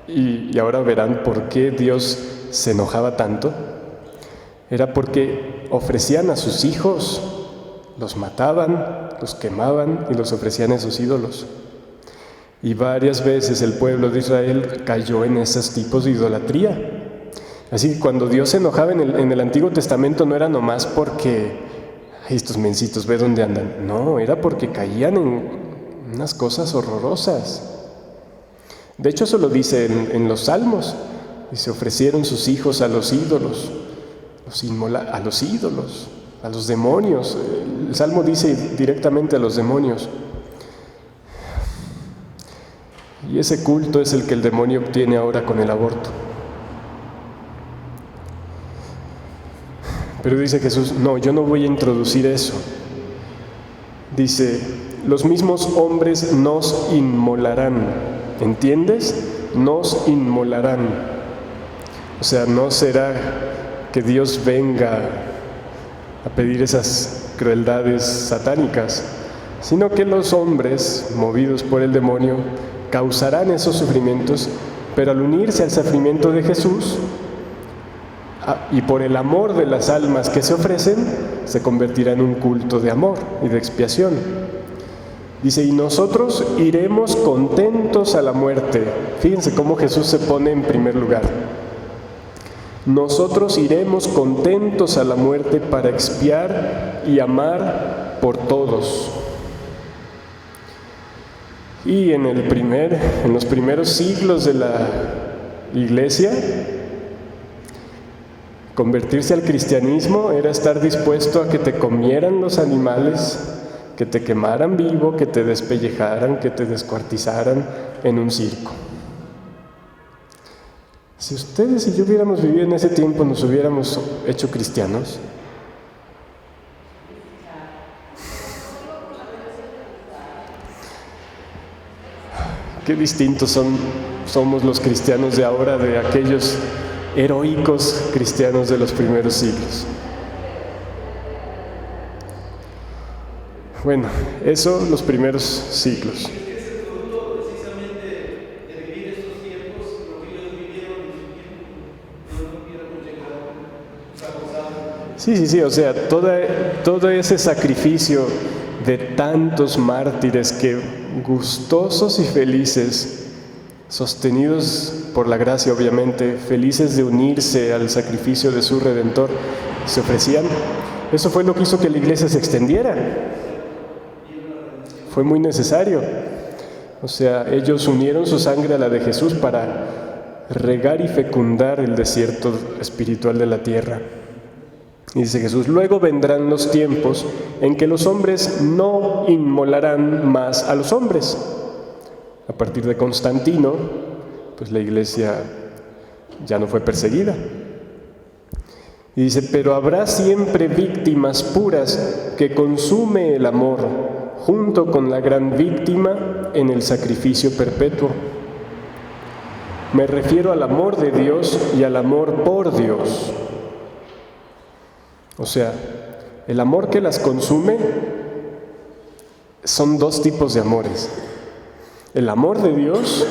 y ahora verán por qué Dios se enojaba tanto, era porque ofrecían a sus hijos, los mataban, los quemaban y los ofrecían a esos ídolos. Y varias veces el pueblo de Israel cayó en esos tipos de idolatría. Así que cuando Dios se enojaba en el Antiguo Testamento no era nomás porque estos mencitos, ve dónde andan. No, era porque caían en unas cosas horrorosas. De hecho, eso lo dice en los Salmos. Y se ofrecieron sus hijos a los ídolos, a los ídolos, a los demonios. El Salmo dice directamente a los demonios. Y ese culto es el que el demonio obtiene ahora con el aborto. Pero dice Jesús, no, yo no voy a introducir eso. Dice, los mismos hombres nos inmolarán. ¿Entiendes? Nos inmolarán. O sea, no será que Dios venga a pedir esas crueldades satánicas, sino que los hombres, movidos por el demonio, causarán esos sufrimientos, pero al unirse al sufrimiento de Jesús y por el amor de las almas que se ofrecen, se convertirá en un culto de amor y de expiación. Dice, y nosotros iremos contentos a la muerte. Fíjense cómo Jesús se pone en primer lugar. Nosotros iremos contentos a la muerte para expiar y amar por todos. Y en los primeros siglos de la Iglesia, convertirse al cristianismo era estar dispuesto a que te comieran los animales, que te quemaran vivo, que te despellejaran, que te descuartizaran en un circo. Si ustedes y yo hubiéramos vivido en ese tiempo, ¿nos hubiéramos hecho cristianos? Qué distintos somos los cristianos de ahora de aquellos heroicos cristianos de los primeros siglos. Bueno, eso los primeros siglos. Sí, o sea, todo ese sacrificio de tantos mártires que gustosos y felices, sostenidos por la gracia obviamente, felices de unirse al sacrificio de su Redentor, se ofrecían. Eso fue lo que hizo que la iglesia se extendiera. Fue muy necesario. O sea, ellos unieron su sangre a la de Jesús para regar y fecundar el desierto espiritual de la tierra. Y dice Jesús, luego vendrán los tiempos en que los hombres no inmolarán más a los hombres. A partir de Constantino, pues la iglesia ya no fue perseguida. Y dice, pero habrá siempre víctimas puras que consume el amor, junto con la gran víctima en el sacrificio perpetuo. Me refiero al amor de Dios y al amor por Dios. O sea, el amor que las consume son dos tipos de amores. El amor de Dios,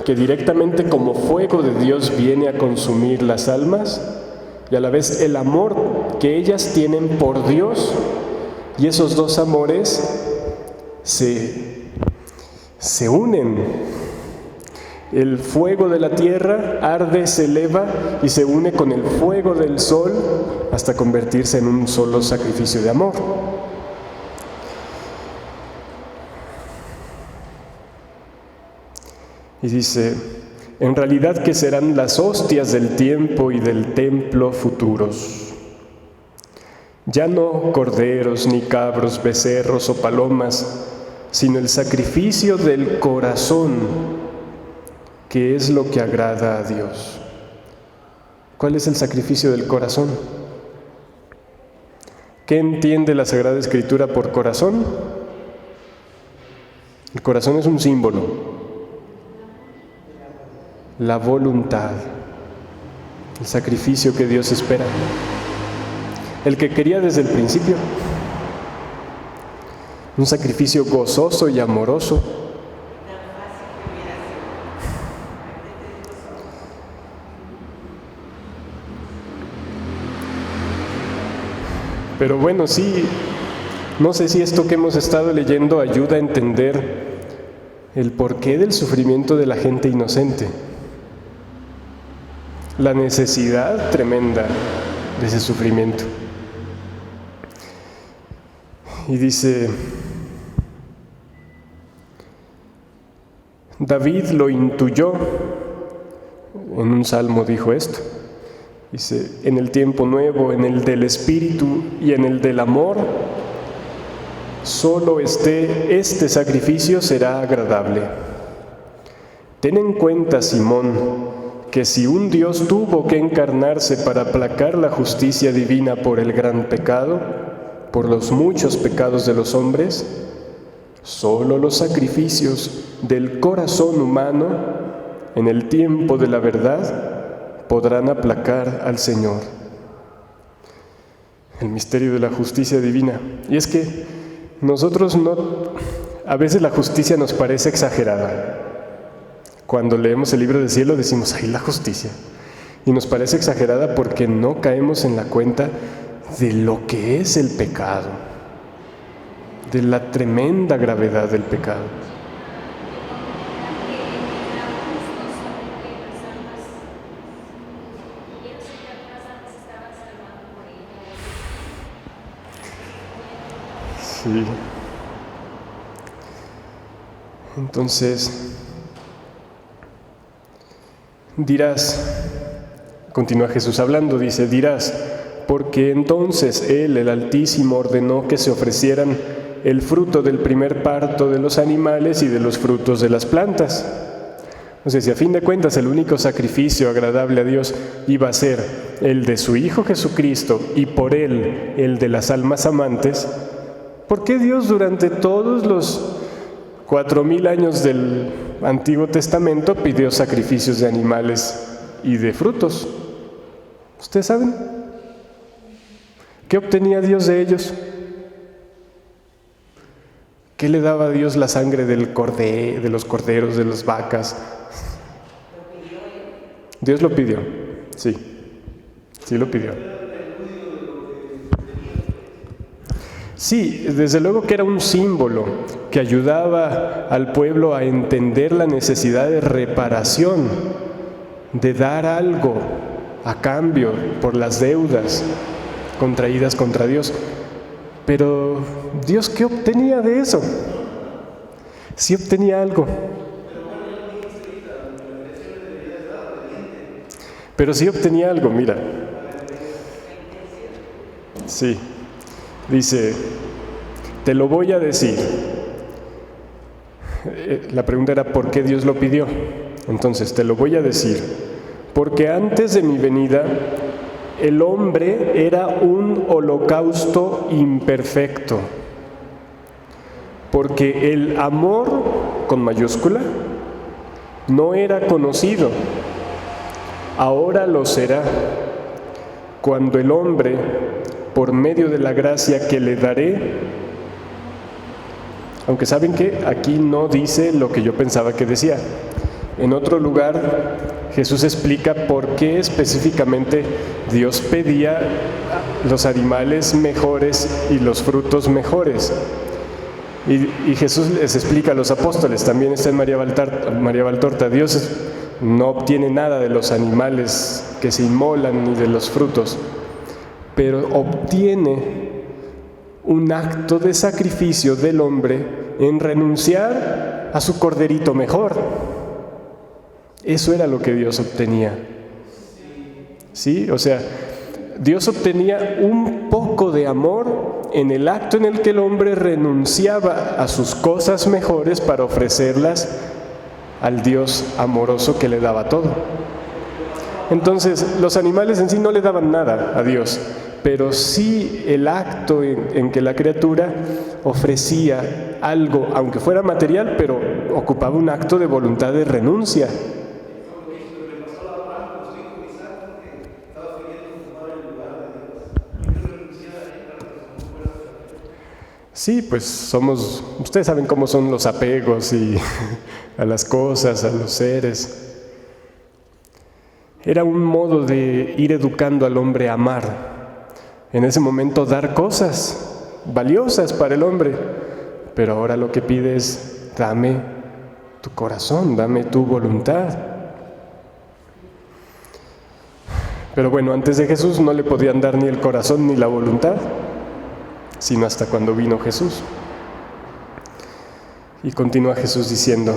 que directamente como fuego de Dios viene a consumir las almas, y a la vez el amor que ellas tienen por Dios, y esos dos amores se unen. El fuego de la tierra arde, se eleva y se une con el fuego del sol hasta convertirse en un solo sacrificio de amor. Y dice, en realidad que serán las hostias del tiempo y del templo futuros. Ya no corderos, ni cabros, becerros o palomas, sino el sacrificio del corazón, que es lo que agrada a Dios. ¿Cuál es el sacrificio del corazón? ¿Qué entiende la Sagrada Escritura por corazón? El corazón es un símbolo. La voluntad, el sacrificio que Dios espera, el que quería desde el principio, un sacrificio gozoso y amoroso. Pero bueno, sí, no sé si esto que hemos estado leyendo ayuda a entender el porqué del sufrimiento de la gente inocente. La necesidad tremenda de ese sufrimiento. Y dice, David lo intuyó, en un salmo dijo esto. Dice, en el tiempo nuevo, en el del Espíritu y en el del amor, solo este sacrificio será agradable. Ten en cuenta, Simón, que si un Dios tuvo que encarnarse para aplacar la justicia divina por el gran pecado, por los muchos pecados de los hombres, solo los sacrificios del corazón humano, en el tiempo de la verdad, podrán aplacar al Señor. El misterio de la justicia divina. Y es que nosotros a veces la justicia nos parece exagerada. Cuando leemos el libro del cielo decimos, ¡ay, la justicia! Y nos parece exagerada porque no caemos en la cuenta de lo que es el pecado, de la tremenda gravedad del pecado. Sí. Entonces, dirás, continúa Jesús hablando, dice, dirás, porque entonces Él, el Altísimo, ordenó que se ofrecieran el fruto del primer parto de los animales y de los frutos de las plantas. O sea, si a fin de cuentas el único sacrificio agradable a Dios iba a ser el de su Hijo Jesucristo y por Él el de las almas amantes, ¿por qué Dios durante todos los 4000 años del Antiguo Testamento pidió sacrificios de animales y de frutos? ¿Ustedes saben? ¿Qué obtenía Dios de ellos? ¿Qué le daba a Dios la sangre de los corderos, de las vacas? Dios lo pidió, sí lo pidió. Sí, desde luego que era un símbolo que ayudaba al pueblo a entender la necesidad de reparación, de dar algo a cambio por las deudas contraídas contra Dios. Pero Dios, ¿qué obtenía de eso? Sí obtenía algo. Pero sí obtenía algo, mira. Sí. Dice, te lo voy a decir. La pregunta era, ¿por qué Dios lo pidió? Entonces, te lo voy a decir. Porque antes de mi venida, el hombre era un holocausto imperfecto. Porque el amor, con mayúscula, no era conocido. Ahora lo será, cuando el hombre, por medio de la gracia que le daré, aunque saben que aquí no dice lo que yo pensaba que decía. En otro lugar, Jesús explica por qué específicamente Dios pedía los animales mejores y los frutos mejores. Y Jesús les explica a los apóstoles, también está en María Valtorta, Dios no obtiene nada de los animales que se inmolan ni de los frutos, pero obtiene un acto de sacrificio del hombre en renunciar a su corderito mejor. Eso era lo que Dios obtenía. ¿Sí? O sea, Dios obtenía un poco de amor en el acto en el que el hombre renunciaba a sus cosas mejores para ofrecerlas al Dios amoroso que le daba todo. Entonces, los animales en sí no le daban nada a Dios, pero sí el acto en que la criatura ofrecía algo, aunque fuera material, pero ocupaba un acto de voluntad de renuncia. Sí, pues ustedes saben cómo son los apegos y a las cosas, a los seres. Era un modo de ir educando al hombre a amar. En ese momento dar cosas valiosas para el hombre, pero ahora lo que pide es, dame tu corazón, dame tu voluntad. Pero bueno, antes de Jesús no le podían dar ni el corazón ni la voluntad, sino hasta cuando vino Jesús. Y continúa Jesús diciendo,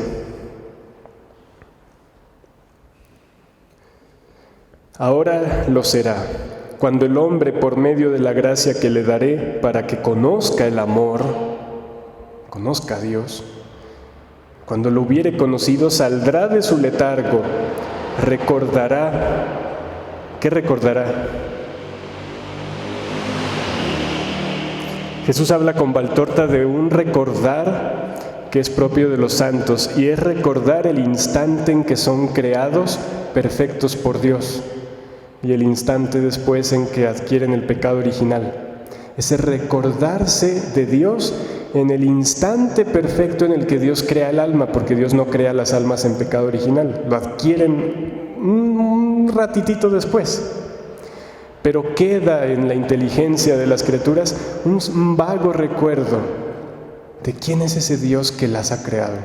ahora lo será, cuando el hombre, por medio de la gracia que le daré para que conozca el amor, conozca a Dios, cuando lo hubiere conocido, saldrá de su letargo, recordará. ¿Qué recordará? Jesús habla con Valtorta de un recordar que es propio de los santos, y es recordar el instante en que son creados perfectos por Dios y el instante después en que adquieren el pecado original. Ese recordarse de Dios en el instante perfecto en el que Dios crea el alma, porque Dios no crea las almas en pecado original, lo adquieren un ratitito después. Pero queda en la inteligencia de las criaturas un vago recuerdo ¿De quién es ese Dios que las ha creado?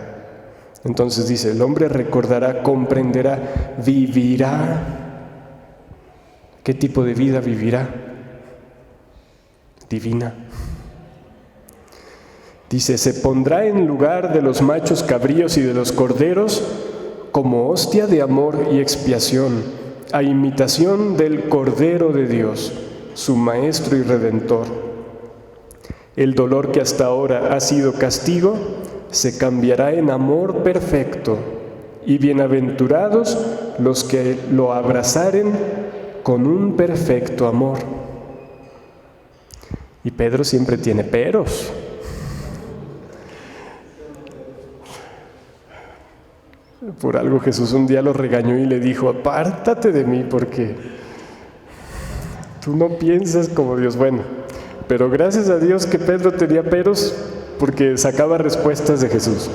Entonces dice, el hombre recordará, comprenderá, vivirá. ¿Qué tipo de vida vivirá? Divina. Dice, se pondrá en lugar de los machos cabríos y de los corderos como hostia de amor y expiación, a imitación del Cordero de Dios, su Maestro y Redentor. El dolor que hasta ahora ha sido castigo se cambiará en amor perfecto, y bienaventurados los que lo abrazaren con un perfecto amor. Y Pedro siempre tiene peros. Por algo Jesús un día lo regañó y le dijo, apártate de mí porque tú no piensas como Dios. Bueno, pero gracias a Dios que Pedro tenía peros porque sacaba respuestas de Jesús.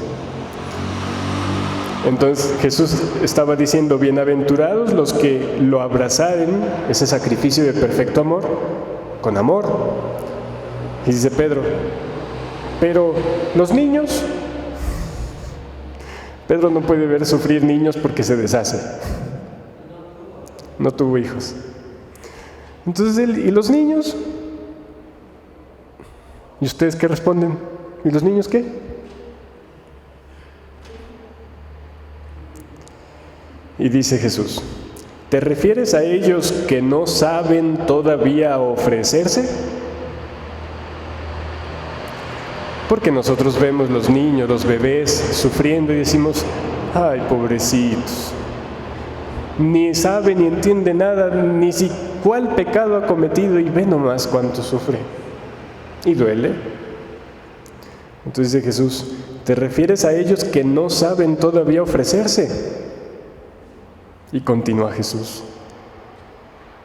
Entonces Jesús estaba diciendo, bienaventurados los que lo abrazaren, ese sacrificio de perfecto amor, con amor. Y dice Pedro, pero los niños... Pedro no puede ver sufrir niños porque se deshace. No tuvo hijos. Entonces él, ¿y los niños? ¿Y ustedes qué responden? ¿Y los niños qué? Y dice Jesús, ¿te refieres a ellos que no saben todavía ofrecerse? Porque nosotros vemos los niños, los bebés sufriendo y decimos, ay, pobrecitos, ni sabe ni entiende nada, ni si cuál pecado ha cometido, y ve nomás cuánto sufre. Y duele. Entonces dice Jesús, ¿te refieres a ellos que no saben todavía ofrecerse? Y continúa Jesús,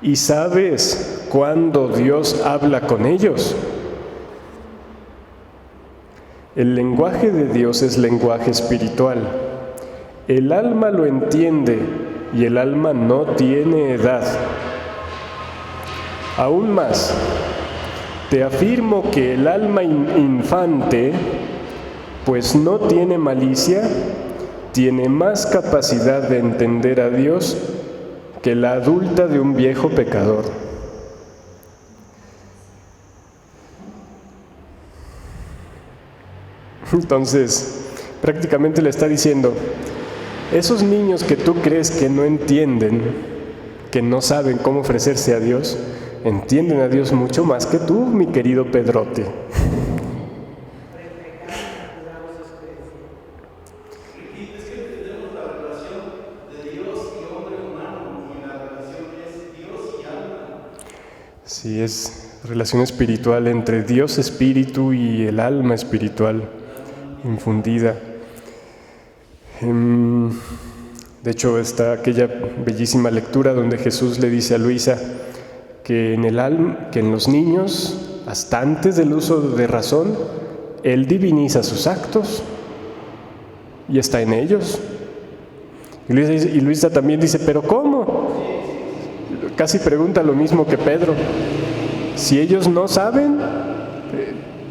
¿y sabes cuándo Dios habla con ellos? El lenguaje de Dios es lenguaje espiritual. El alma lo entiende y el alma no tiene edad. Aún más, te afirmo que el alma infante, pues no tiene malicia, tiene más capacidad de entender a Dios que la adulta de un viejo pecador. Entonces, prácticamente le está diciendo, esos niños que tú crees que no entienden, que no saben cómo ofrecerse a Dios, entienden a Dios mucho más que tú, mi querido Pedrote. Sí, es relación espiritual entre Dios espíritu y el alma espiritual infundida. De hecho, está aquella bellísima lectura donde Jesús le dice a Luisa que en los niños, hasta antes del uso de razón, Él diviniza sus actos y está en ellos. Y Luisa también dice, ¿pero cómo? Casi pregunta lo mismo que Pedro. Si ellos no saben,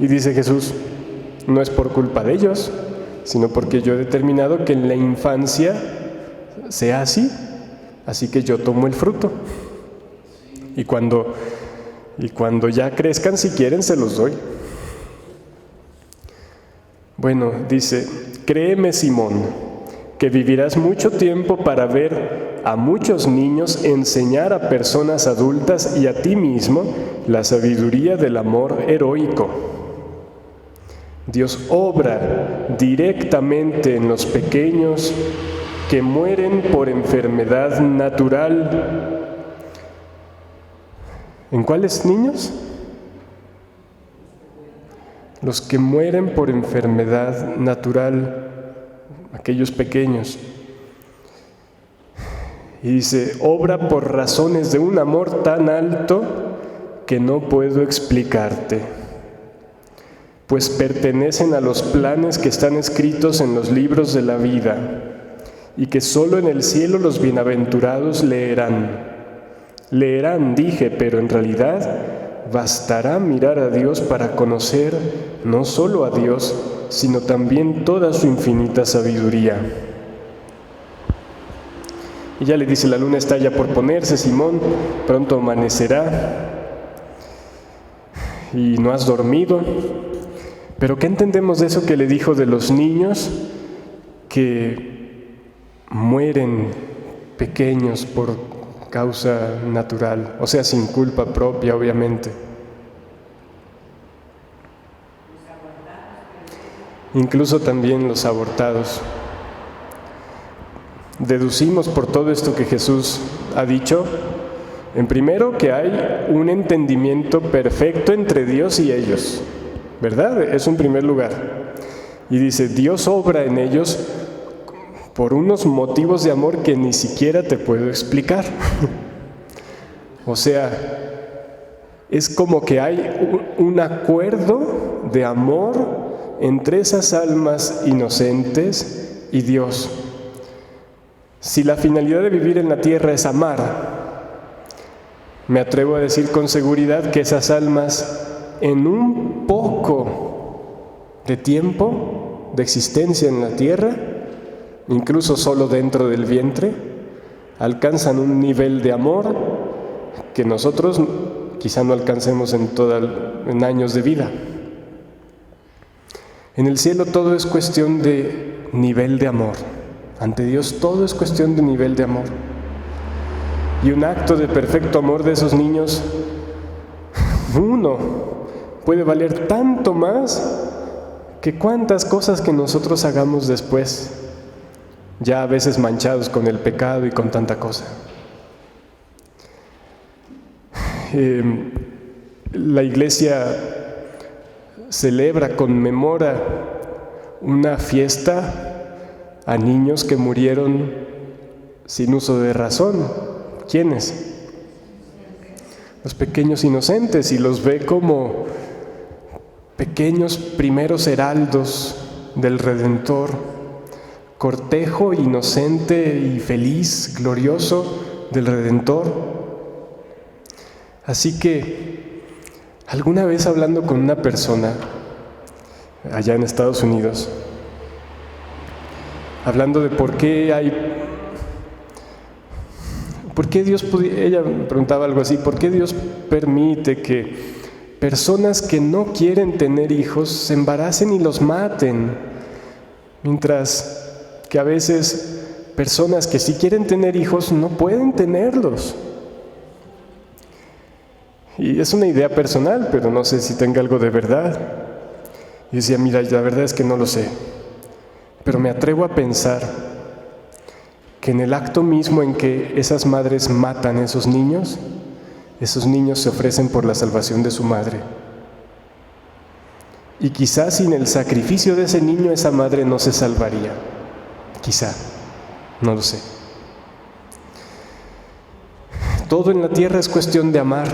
y dice Jesús, no es por culpa de ellos, sino porque yo he determinado que en la infancia sea así que yo tomo el fruto. Y cuando ya crezcan, si quieren, se los doy. Bueno, dice, créeme, Simón, que vivirás mucho tiempo para ver a muchos niños enseñar a personas adultas y a ti mismo la sabiduría del amor heroico. Dios obra directamente en los pequeños que mueren por enfermedad natural. ¿En cuáles niños? Los que mueren por enfermedad natural, aquellos pequeños. Y dice, obra por razones de un amor tan alto que no puedo explicarte, pues pertenecen a los planes que están escritos en los libros de la vida y que solo en el cielo los bienaventurados leerán. Leerán, dije, pero en realidad bastará mirar a Dios para conocer no solo a Dios, sino también toda su infinita sabiduría. Y ya le dice: la luna está ya por ponerse, Simón, pronto amanecerá y no has dormido. Pero ¿qué entendemos de eso que le dijo de los niños que mueren pequeños por causa natural, o sea, sin culpa propia, obviamente? Incluso también los abortados. Deducimos por todo esto que Jesús ha dicho, en primero, que hay un entendimiento perfecto entre Dios y ellos, ¿verdad? Es un primer lugar. Y dice, Dios obra en ellos por unos motivos de amor que ni siquiera te puedo explicar. O sea, es como que hay un acuerdo de amor entre esas almas inocentes y Dios. Si la finalidad de vivir en la tierra es amar, me atrevo a decir con seguridad que esas almas, en un poco de tiempo de existencia en la tierra, incluso solo dentro del vientre, alcanzan un nivel de amor que nosotros quizá no alcancemos en años de vida. En el cielo todo es cuestión de nivel de amor. Ante Dios todo es cuestión de nivel de amor. Y un acto de perfecto amor de esos niños, uno, puede valer tanto más que cuántas cosas que nosotros hagamos después, ya a veces manchados con el pecado y con tanta cosa. La iglesia celebra, conmemora una fiesta a niños que murieron sin uso de razón. ¿Quiénes? Los pequeños inocentes, y los ve como pequeños primeros heraldos del Redentor, cortejo inocente y feliz, glorioso del Redentor. Así que, alguna vez hablando con una persona allá en Estados Unidos, hablando de por qué ella me preguntaba algo así: ¿por qué Dios permite que personas que no quieren tener hijos se embaracen y los maten? Mientras que a veces personas que sí quieren tener hijos no pueden tenerlos. Y es una idea personal, pero no sé si tenga algo de verdad. Y decía, mira, la verdad es que no lo sé, pero me atrevo a pensar que en el acto mismo en que esas madres matan a esos niños se ofrecen por la salvación de su madre. Y quizás sin el sacrificio de ese niño, esa madre no se salvaría. Quizá, no lo sé. Todo en la tierra es cuestión de amar.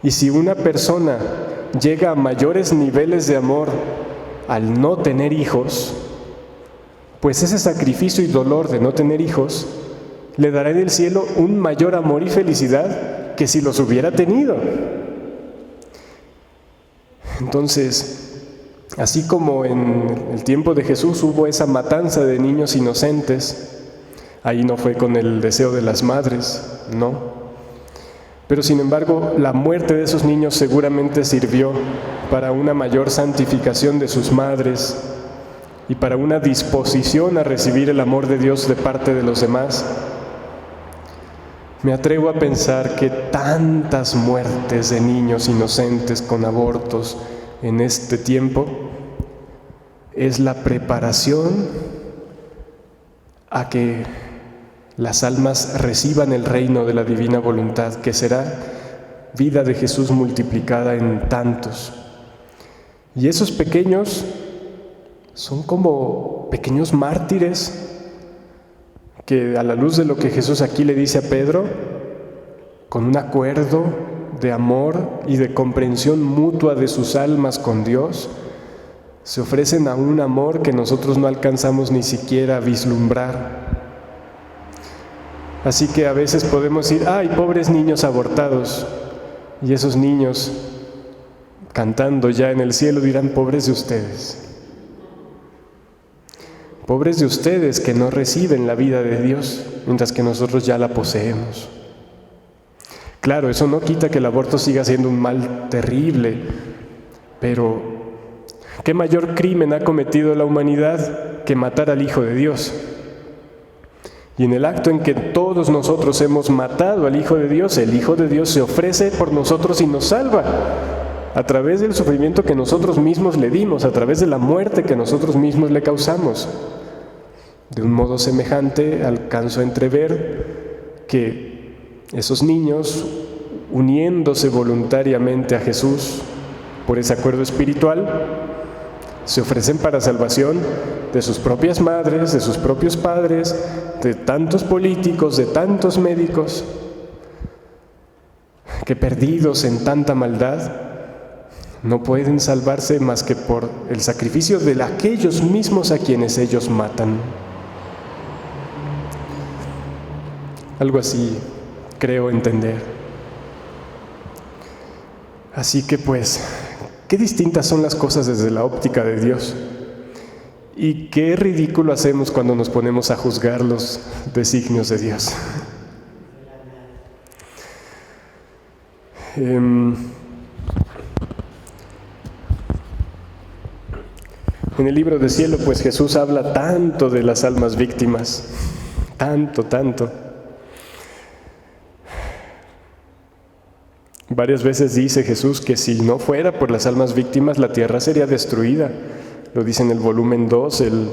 Y si una persona llega a mayores niveles de amor al no tener hijos, pues ese sacrificio y dolor de no tener hijos le dará en el cielo un mayor amor y felicidad que si los hubiera tenido. Entonces, así como en el tiempo de Jesús hubo esa matanza de niños inocentes, ahí no fue con el deseo de las madres, no. Pero sin embargo, la muerte de esos niños seguramente sirvió para una mayor santificación de sus madres y para una disposición a recibir el amor de Dios de parte de los demás. Me atrevo a pensar que tantas muertes de niños inocentes con abortos en este tiempo es la preparación a que las almas reciban el reino de la divina voluntad, que será vida de Jesús multiplicada en tantos. Y esos pequeños son como pequeños mártires que, a la luz de lo que Jesús aquí le dice a Pedro, con un acuerdo de amor y de comprensión mutua de sus almas con Dios, se ofrecen a un amor que nosotros no alcanzamos ni siquiera a vislumbrar. Así que a veces podemos decir, ¡ay, pobres niños abortados! Y esos niños, cantando ya en el cielo, dirán: pobres de ustedes. Pobres de ustedes que no reciben la vida de Dios, mientras que nosotros ya la poseemos. Claro, eso no quita que el aborto siga siendo un mal terrible, pero ¿qué mayor crimen ha cometido la humanidad que matar al Hijo de Dios? Y en el acto en que todos nosotros hemos matado al Hijo de Dios, el Hijo de Dios se ofrece por nosotros y nos salva a través del sufrimiento que nosotros mismos le dimos, a través de la muerte que nosotros mismos le causamos. De un modo semejante, alcanzo a entrever que esos niños, uniéndose voluntariamente a Jesús por ese acuerdo espiritual, se ofrecen para salvación de sus propias madres, de sus propios padres, de tantos políticos, de tantos médicos, que perdidos en tanta maldad, no pueden salvarse más que por el sacrificio de aquellos mismos a quienes ellos matan. Algo así creo entender. Así que pues, qué distintas son las cosas desde la óptica de Dios. Y qué ridículo hacemos cuando nos ponemos a juzgar los designios de Dios. En el libro de Cielo, pues Jesús habla tanto de las almas víctimas, tanto. Varias veces dice Jesús que si no fuera por las almas víctimas, la tierra sería destruida. Lo dice en el volumen 2, el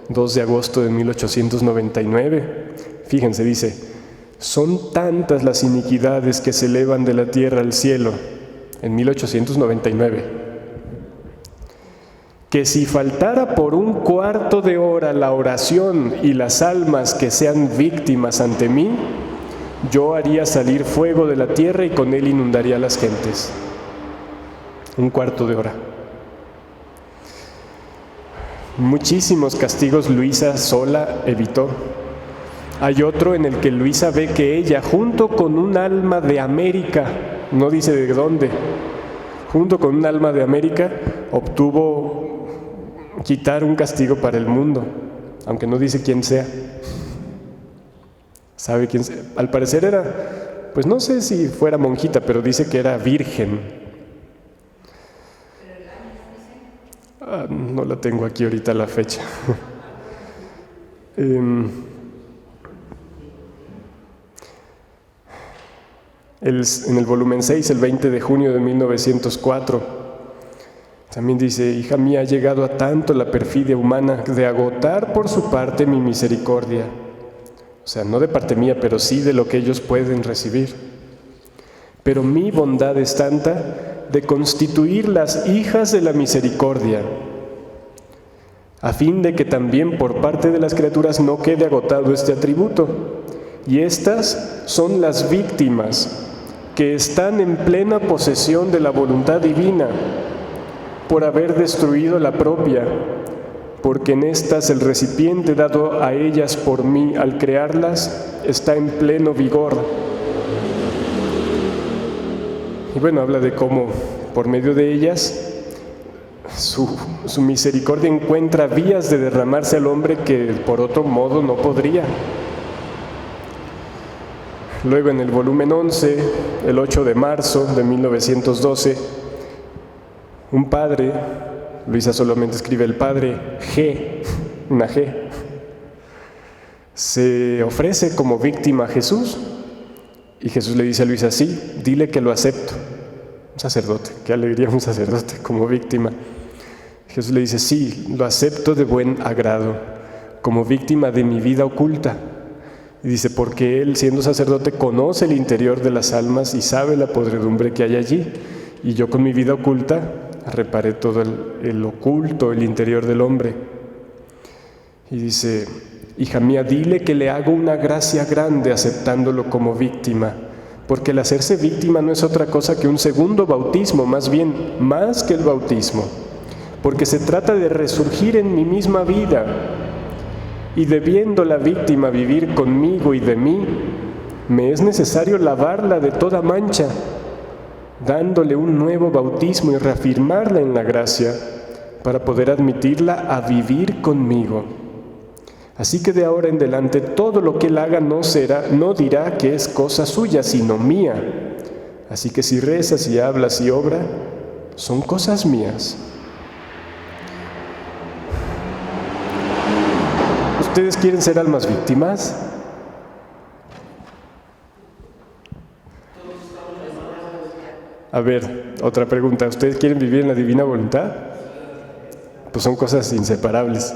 2 de agosto de 1899. Fíjense, dice: son tantas las iniquidades que se elevan de la tierra al cielo, en 1899, que si faltara por un cuarto de hora la oración y las almas que sean víctimas ante mí, yo haría salir fuego de la tierra y con él inundaría a las gentes. Un cuarto de hora. Muchísimos castigos Luisa sola evitó. Hay otro en el que Luisa ve que ella, junto con un alma de América, no dice de dónde, junto con un alma de América, obtuvo quitar un castigo para el mundo, aunque no dice quién sea. ¿Sabe quién sea? Al parecer era, pues no sé si fuera monjita, pero dice que era virgen. No la tengo aquí ahorita la fecha. En el volumen 6, el 20 de junio de 1904, también dice: hija mía, ha llegado a tanto la perfidia humana de agotar por su parte mi misericordia. O sea, no de parte mía, pero sí de lo que ellos pueden recibir. Pero mi bondad es tanta de constituir las hijas de la misericordia, a fin de que también por parte de las criaturas no quede agotado este atributo. Y estas son las víctimas que están en plena posesión de la voluntad divina, por haber destruido la propia, porque en estas el recipiente dado a ellas por mí al crearlas está en pleno vigor. Y bueno, habla de cómo por medio de ellas su misericordia encuentra vías de derramarse al hombre que por otro modo no podría. Luego en el volumen 11, el 8 de marzo de 1912, un padre, Luisa solamente escribe el padre G, una G, se ofrece como víctima a Jesús, y Jesús le dice a Luisa: sí, dile que lo acepto. Un sacerdote, qué alegría un sacerdote como víctima. Jesús le dice: sí, lo acepto de buen agrado, como víctima de mi vida oculta. Y dice: porque él, siendo sacerdote, conoce el interior de las almas y sabe la podredumbre que hay allí, y yo con mi vida oculta reparé todo el oculto, el interior del hombre. Y dice: hija mía, dile que le hago una gracia grande aceptándolo como víctima, porque el hacerse víctima no es otra cosa que un segundo bautismo, más bien, más que el bautismo, porque se trata de resurgir en mi misma vida, y debiendo la víctima vivir conmigo y de mí, me es necesario lavarla de toda mancha, dándole un nuevo bautismo y reafirmarla en la gracia para poder admitirla a vivir conmigo. Así que de ahora en adelante todo lo que él haga no dirá que es cosa suya, sino mía. Así que si rezas y hablas y obra, son cosas mías. ¿Ustedes quieren ser almas víctimas? A ver, otra pregunta. ¿Ustedes quieren vivir en la divina voluntad? Pues son cosas inseparables.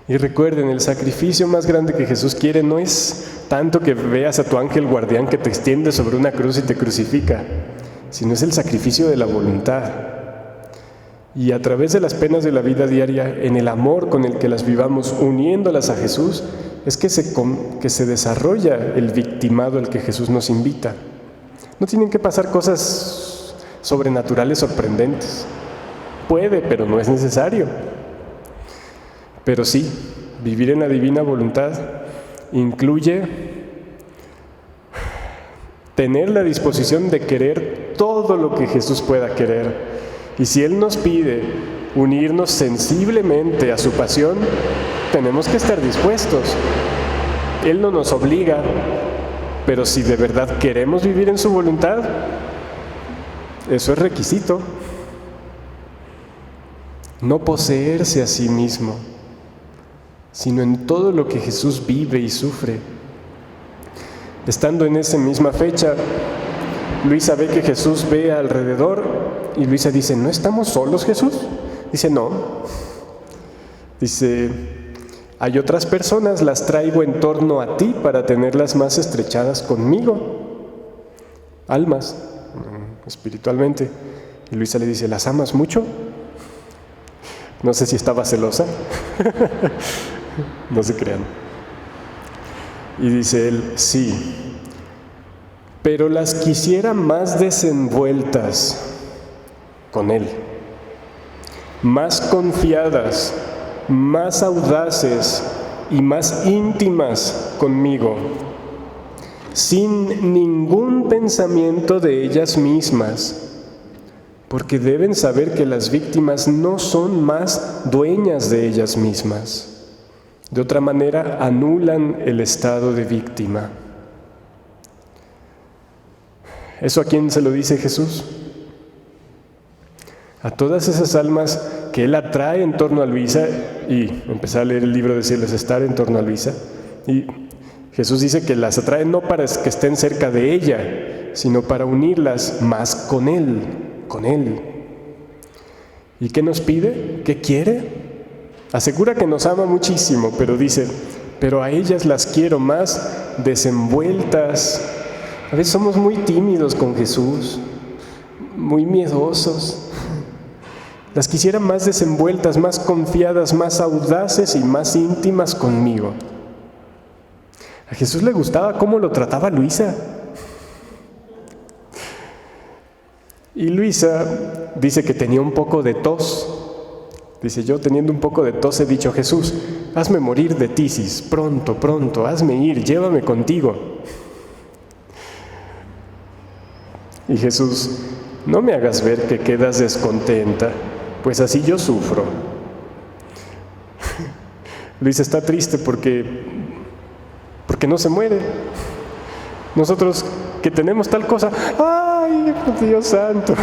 Y recuerden, el sacrificio más grande que Jesús quiere no es tanto que veas a tu ángel guardián que te extiende sobre una cruz y te crucifica, sino es el sacrificio de la voluntad. Y a través de las penas de la vida diaria, en el amor con el que las vivamos, uniéndolas a Jesús, es que se desarrolla el victimado al que Jesús nos invita. No tienen que pasar cosas sobrenaturales sorprendentes. Puede, pero no es necesario. Pero sí, vivir en la divina voluntad incluye tener la disposición de querer todo lo que Jesús pueda querer. Y si Él nos pide unirnos sensiblemente a su pasión, tenemos que estar dispuestos. Él no nos obliga, pero si de verdad queremos vivir en su voluntad, eso es requisito. No poseerse a sí mismo, sino en todo lo que Jesús vive y sufre. Estando en esa misma fecha, Luisa ve que Jesús ve alrededor y Luisa dice, ¿no estamos solos, Jesús? Dice, no. Dice, hay otras personas, las traigo en torno a ti para tenerlas más estrechadas conmigo. Almas, espiritualmente. Y Luisa le dice, ¿las amas mucho? No sé si estaba celosa. No se crean. Y dice él, sí, pero las quisiera más desenvueltas con él, más confiadas, más audaces y más íntimas conmigo, sin ningún pensamiento de ellas mismas, porque deben saber que las víctimas no son más dueñas de ellas mismas. De otra manera, anulan el estado de víctima. ¿Eso a quién se lo dice Jesús? A todas esas almas que Él atrae en torno a Luisa, y empecé a leer el libro de Decirles estar en torno a Luisa, y Jesús dice que las atrae no para que estén cerca de ella, sino para unirlas más con Él, con Él. ¿Y qué nos pide? ¿Qué quiere? Asegura que nos ama muchísimo, pero dice, pero a ellas las quiero más desenvueltas. A veces somos muy tímidos con Jesús, muy miedosos. Las quisiera más desenvueltas, más confiadas, más audaces y más íntimas conmigo. A Jesús le gustaba cómo lo trataba Luisa. Y Luisa dice que tenía un poco de tos. Dice, yo teniendo un poco de tos he dicho, Jesús, hazme morir de tisis, pronto, pronto, hazme ir, llévame contigo. Y Jesús, no me hagas ver que quedas descontenta, pues así yo sufro. Luisa está triste porque no se muere. Nosotros que tenemos tal cosa, ¡ay, Dios santo!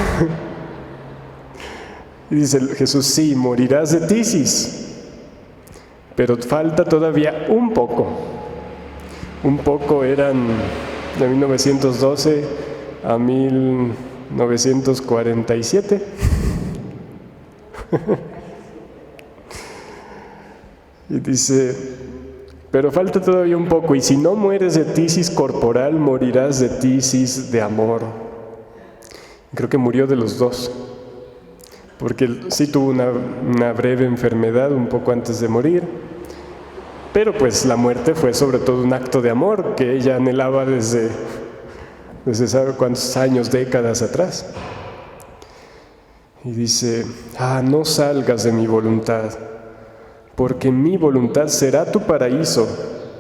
Y dice Jesús, sí, morirás de tisis, pero falta todavía un poco. Un poco eran de 1912 a 1947. Y dice, pero falta todavía un poco, y si no mueres de tisis corporal, morirás de tisis de amor. Creo que murió de los dos, porque sí tuvo una breve enfermedad un poco antes de morir, pero pues la muerte fue sobre todo un acto de amor que ella anhelaba desde sabe cuántos años, décadas atrás. Y dice, no salgas de mi voluntad, porque mi voluntad será tu paraíso,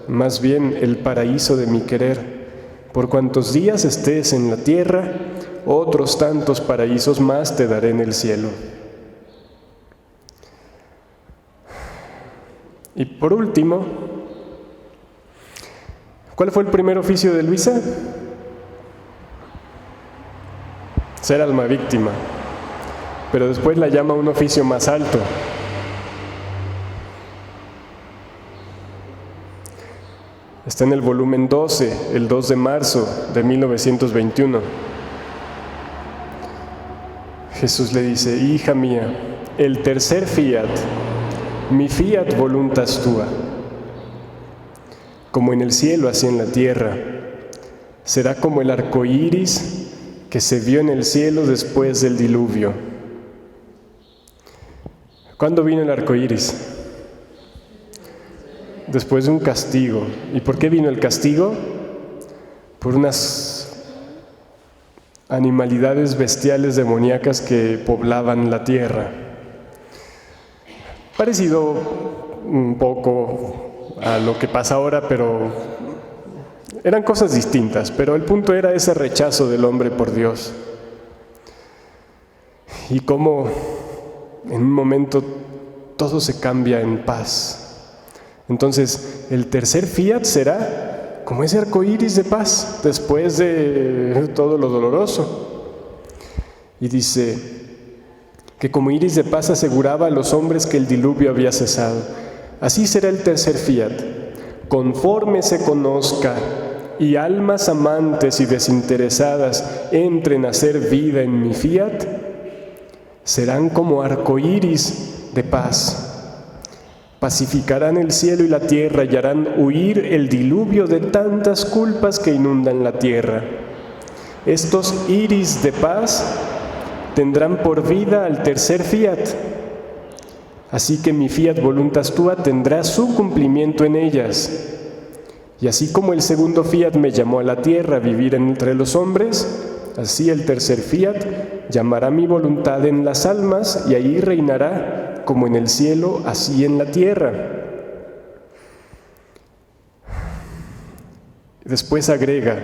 más bien el paraíso de mi querer, Por cuantos días estés en la tierra, otros tantos paraísos más te daré en el cielo. Y por último, ¿cuál fue el primer oficio de Luisa? Ser alma víctima. Pero después la llama a un oficio más alto. Está en el volumen 12, el 2 de marzo de 1921. Jesús le dice: hija mía, el tercer fiat, mi fiat voluntas tua, como en el cielo así en la tierra, será como el arco iris que se vio en el cielo después del diluvio. ¿Cuándo vino el arco iris? Después de un castigo. ¿Y por qué vino el castigo? Por unas animalidades bestiales demoníacas que poblaban la tierra. Parecido un poco a lo que pasa ahora, pero eran cosas distintas. Pero el punto era ese rechazo del hombre por Dios. Y cómo en un momento todo se cambia en paz. Entonces, el tercer fiat será como ese arco iris de paz después de todo lo doloroso. Y dice que como iris de paz aseguraba a los hombres que el diluvio había cesado. Así será el tercer fiat. Conforme se conozca y almas amantes y desinteresadas entren a hacer vida en mi fiat, serán como arco iris de paz. Pacificarán el cielo y la tierra y harán huir el diluvio de tantas culpas que inundan la tierra. Estos iris de paz tendrán por vida al tercer fiat. Así que mi fiat voluntas tua tendrá su cumplimiento en ellas. Y así como el segundo fiat me llamó a la tierra a vivir entre los hombres, así el tercer fiat llamará mi voluntad en las almas y ahí reinará, como en el cielo, así en la tierra. Después agrega,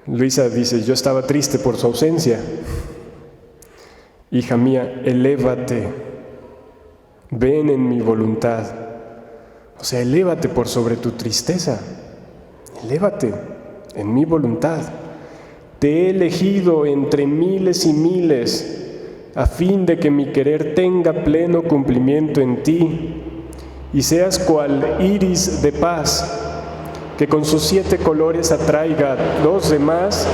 Luisa dice: yo estaba triste por su ausencia. Hija mía, elévate, ven en mi voluntad. O sea, elévate por sobre tu tristeza. Elévate en mi voluntad. Te he elegido entre miles y miles, a fin de que mi querer tenga pleno cumplimiento en ti, y seas cual iris de paz, que con sus 7 colores atraiga a los demás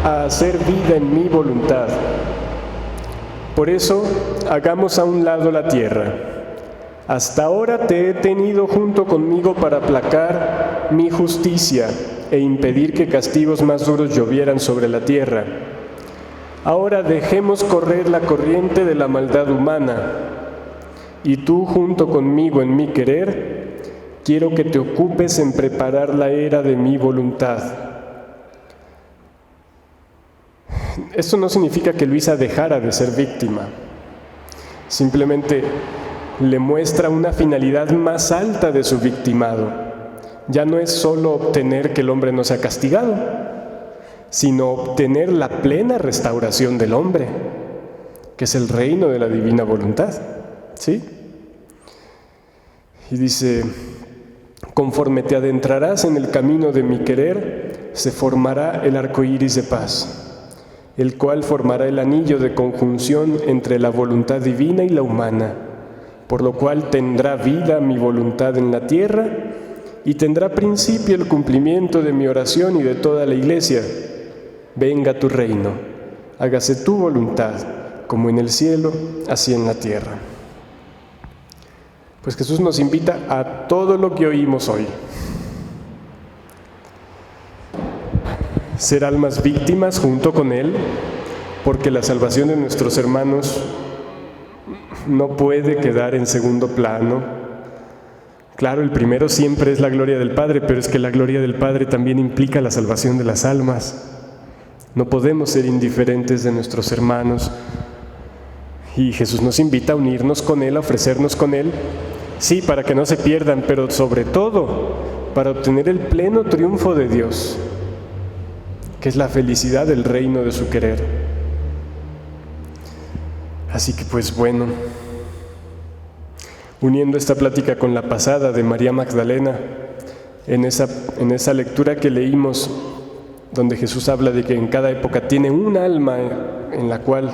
a hacer vida en mi voluntad. Por eso, hagamos a un lado la tierra. Hasta ahora te he tenido junto conmigo para aplacar mi justicia e impedir que castigos más duros llovieran sobre la tierra. Ahora dejemos correr la corriente de la maldad humana, y tú junto conmigo en mi querer, quiero que te ocupes en preparar la era de mi voluntad. Esto no significa que Luisa dejara de ser víctima, simplemente le muestra una finalidad más alta de su victimado. Ya no es solo obtener que el hombre no sea castigado, sino obtener la plena restauración del hombre, que es el reino de la divina voluntad. ¿Sí? Y dice: conforme te adentrarás en el camino de mi querer, se formará el arco iris de paz, el cual formará el anillo de conjunción entre la voluntad divina y la humana, por lo cual tendrá vida mi voluntad en la tierra y tendrá principio el cumplimiento de mi oración y de toda la Iglesia. Venga tu reino, hágase tu voluntad, como en el cielo, así en la tierra. Pues Jesús nos invita a todo lo que oímos hoy. Ser almas víctimas junto con Él, porque la salvación de nuestros hermanos no puede quedar en segundo plano. Claro, el primero siempre es la gloria del Padre, pero es que la gloria del Padre también implica la salvación de las almas. No podemos ser indiferentes de nuestros hermanos. Y Jesús nos invita a unirnos con Él, a ofrecernos con Él, sí, para que no se pierdan, pero sobre todo para obtener el pleno triunfo de Dios, que es la felicidad del reino de su querer. Así que pues bueno, uniendo esta plática con la pasada de María Magdalena, en esa lectura que leímos, donde Jesús habla de que en cada época tiene un alma en la cual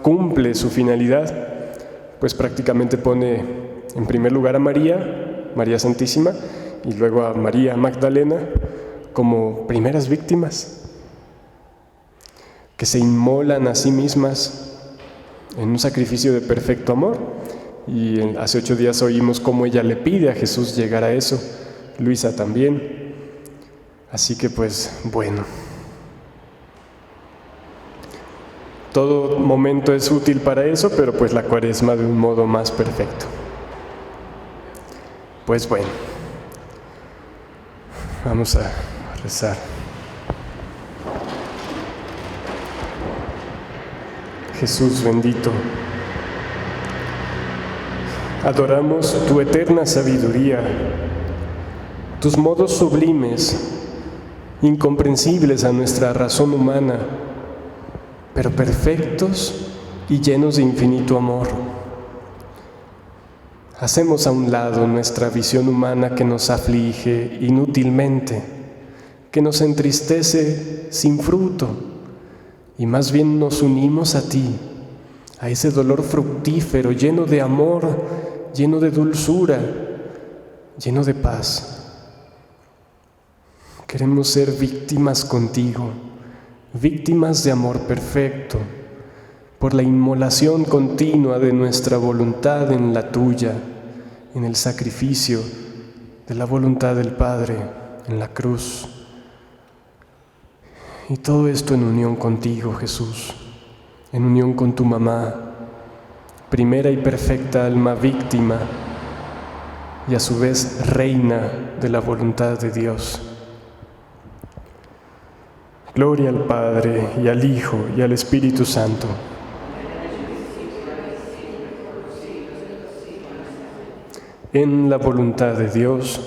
cumple su finalidad, pues prácticamente pone en primer lugar a María Santísima, y luego a María Magdalena como primeras víctimas, que se inmolan a sí mismas en un sacrificio de perfecto amor. Y hace 8 días oímos cómo ella le pide a Jesús llegar a eso, Luisa también. Así que pues bueno, todo momento es útil para eso, pero pues la Cuaresma de un modo más perfecto. Pues bueno, vamos a rezar. Jesús bendito, adoramos tu eterna sabiduría, tus modos sublimes, incomprensibles a nuestra razón humana, pero perfectos y llenos de infinito amor. Hacemos a un lado nuestra visión humana que nos aflige inútilmente, que nos entristece sin fruto, y más bien nos unimos a ti, a ese dolor fructífero, lleno de amor, lleno de dulzura, lleno de paz. Queremos ser víctimas contigo, víctimas de amor perfecto, por la inmolación continua de nuestra voluntad en la tuya, en el sacrificio de la voluntad del Padre, en la cruz. Y todo esto en unión contigo, Jesús, en unión con tu mamá, primera y perfecta alma víctima, y a su vez reina de la voluntad de Dios. Gloria al Padre, y al Hijo, y al Espíritu Santo. En la voluntad de Dios,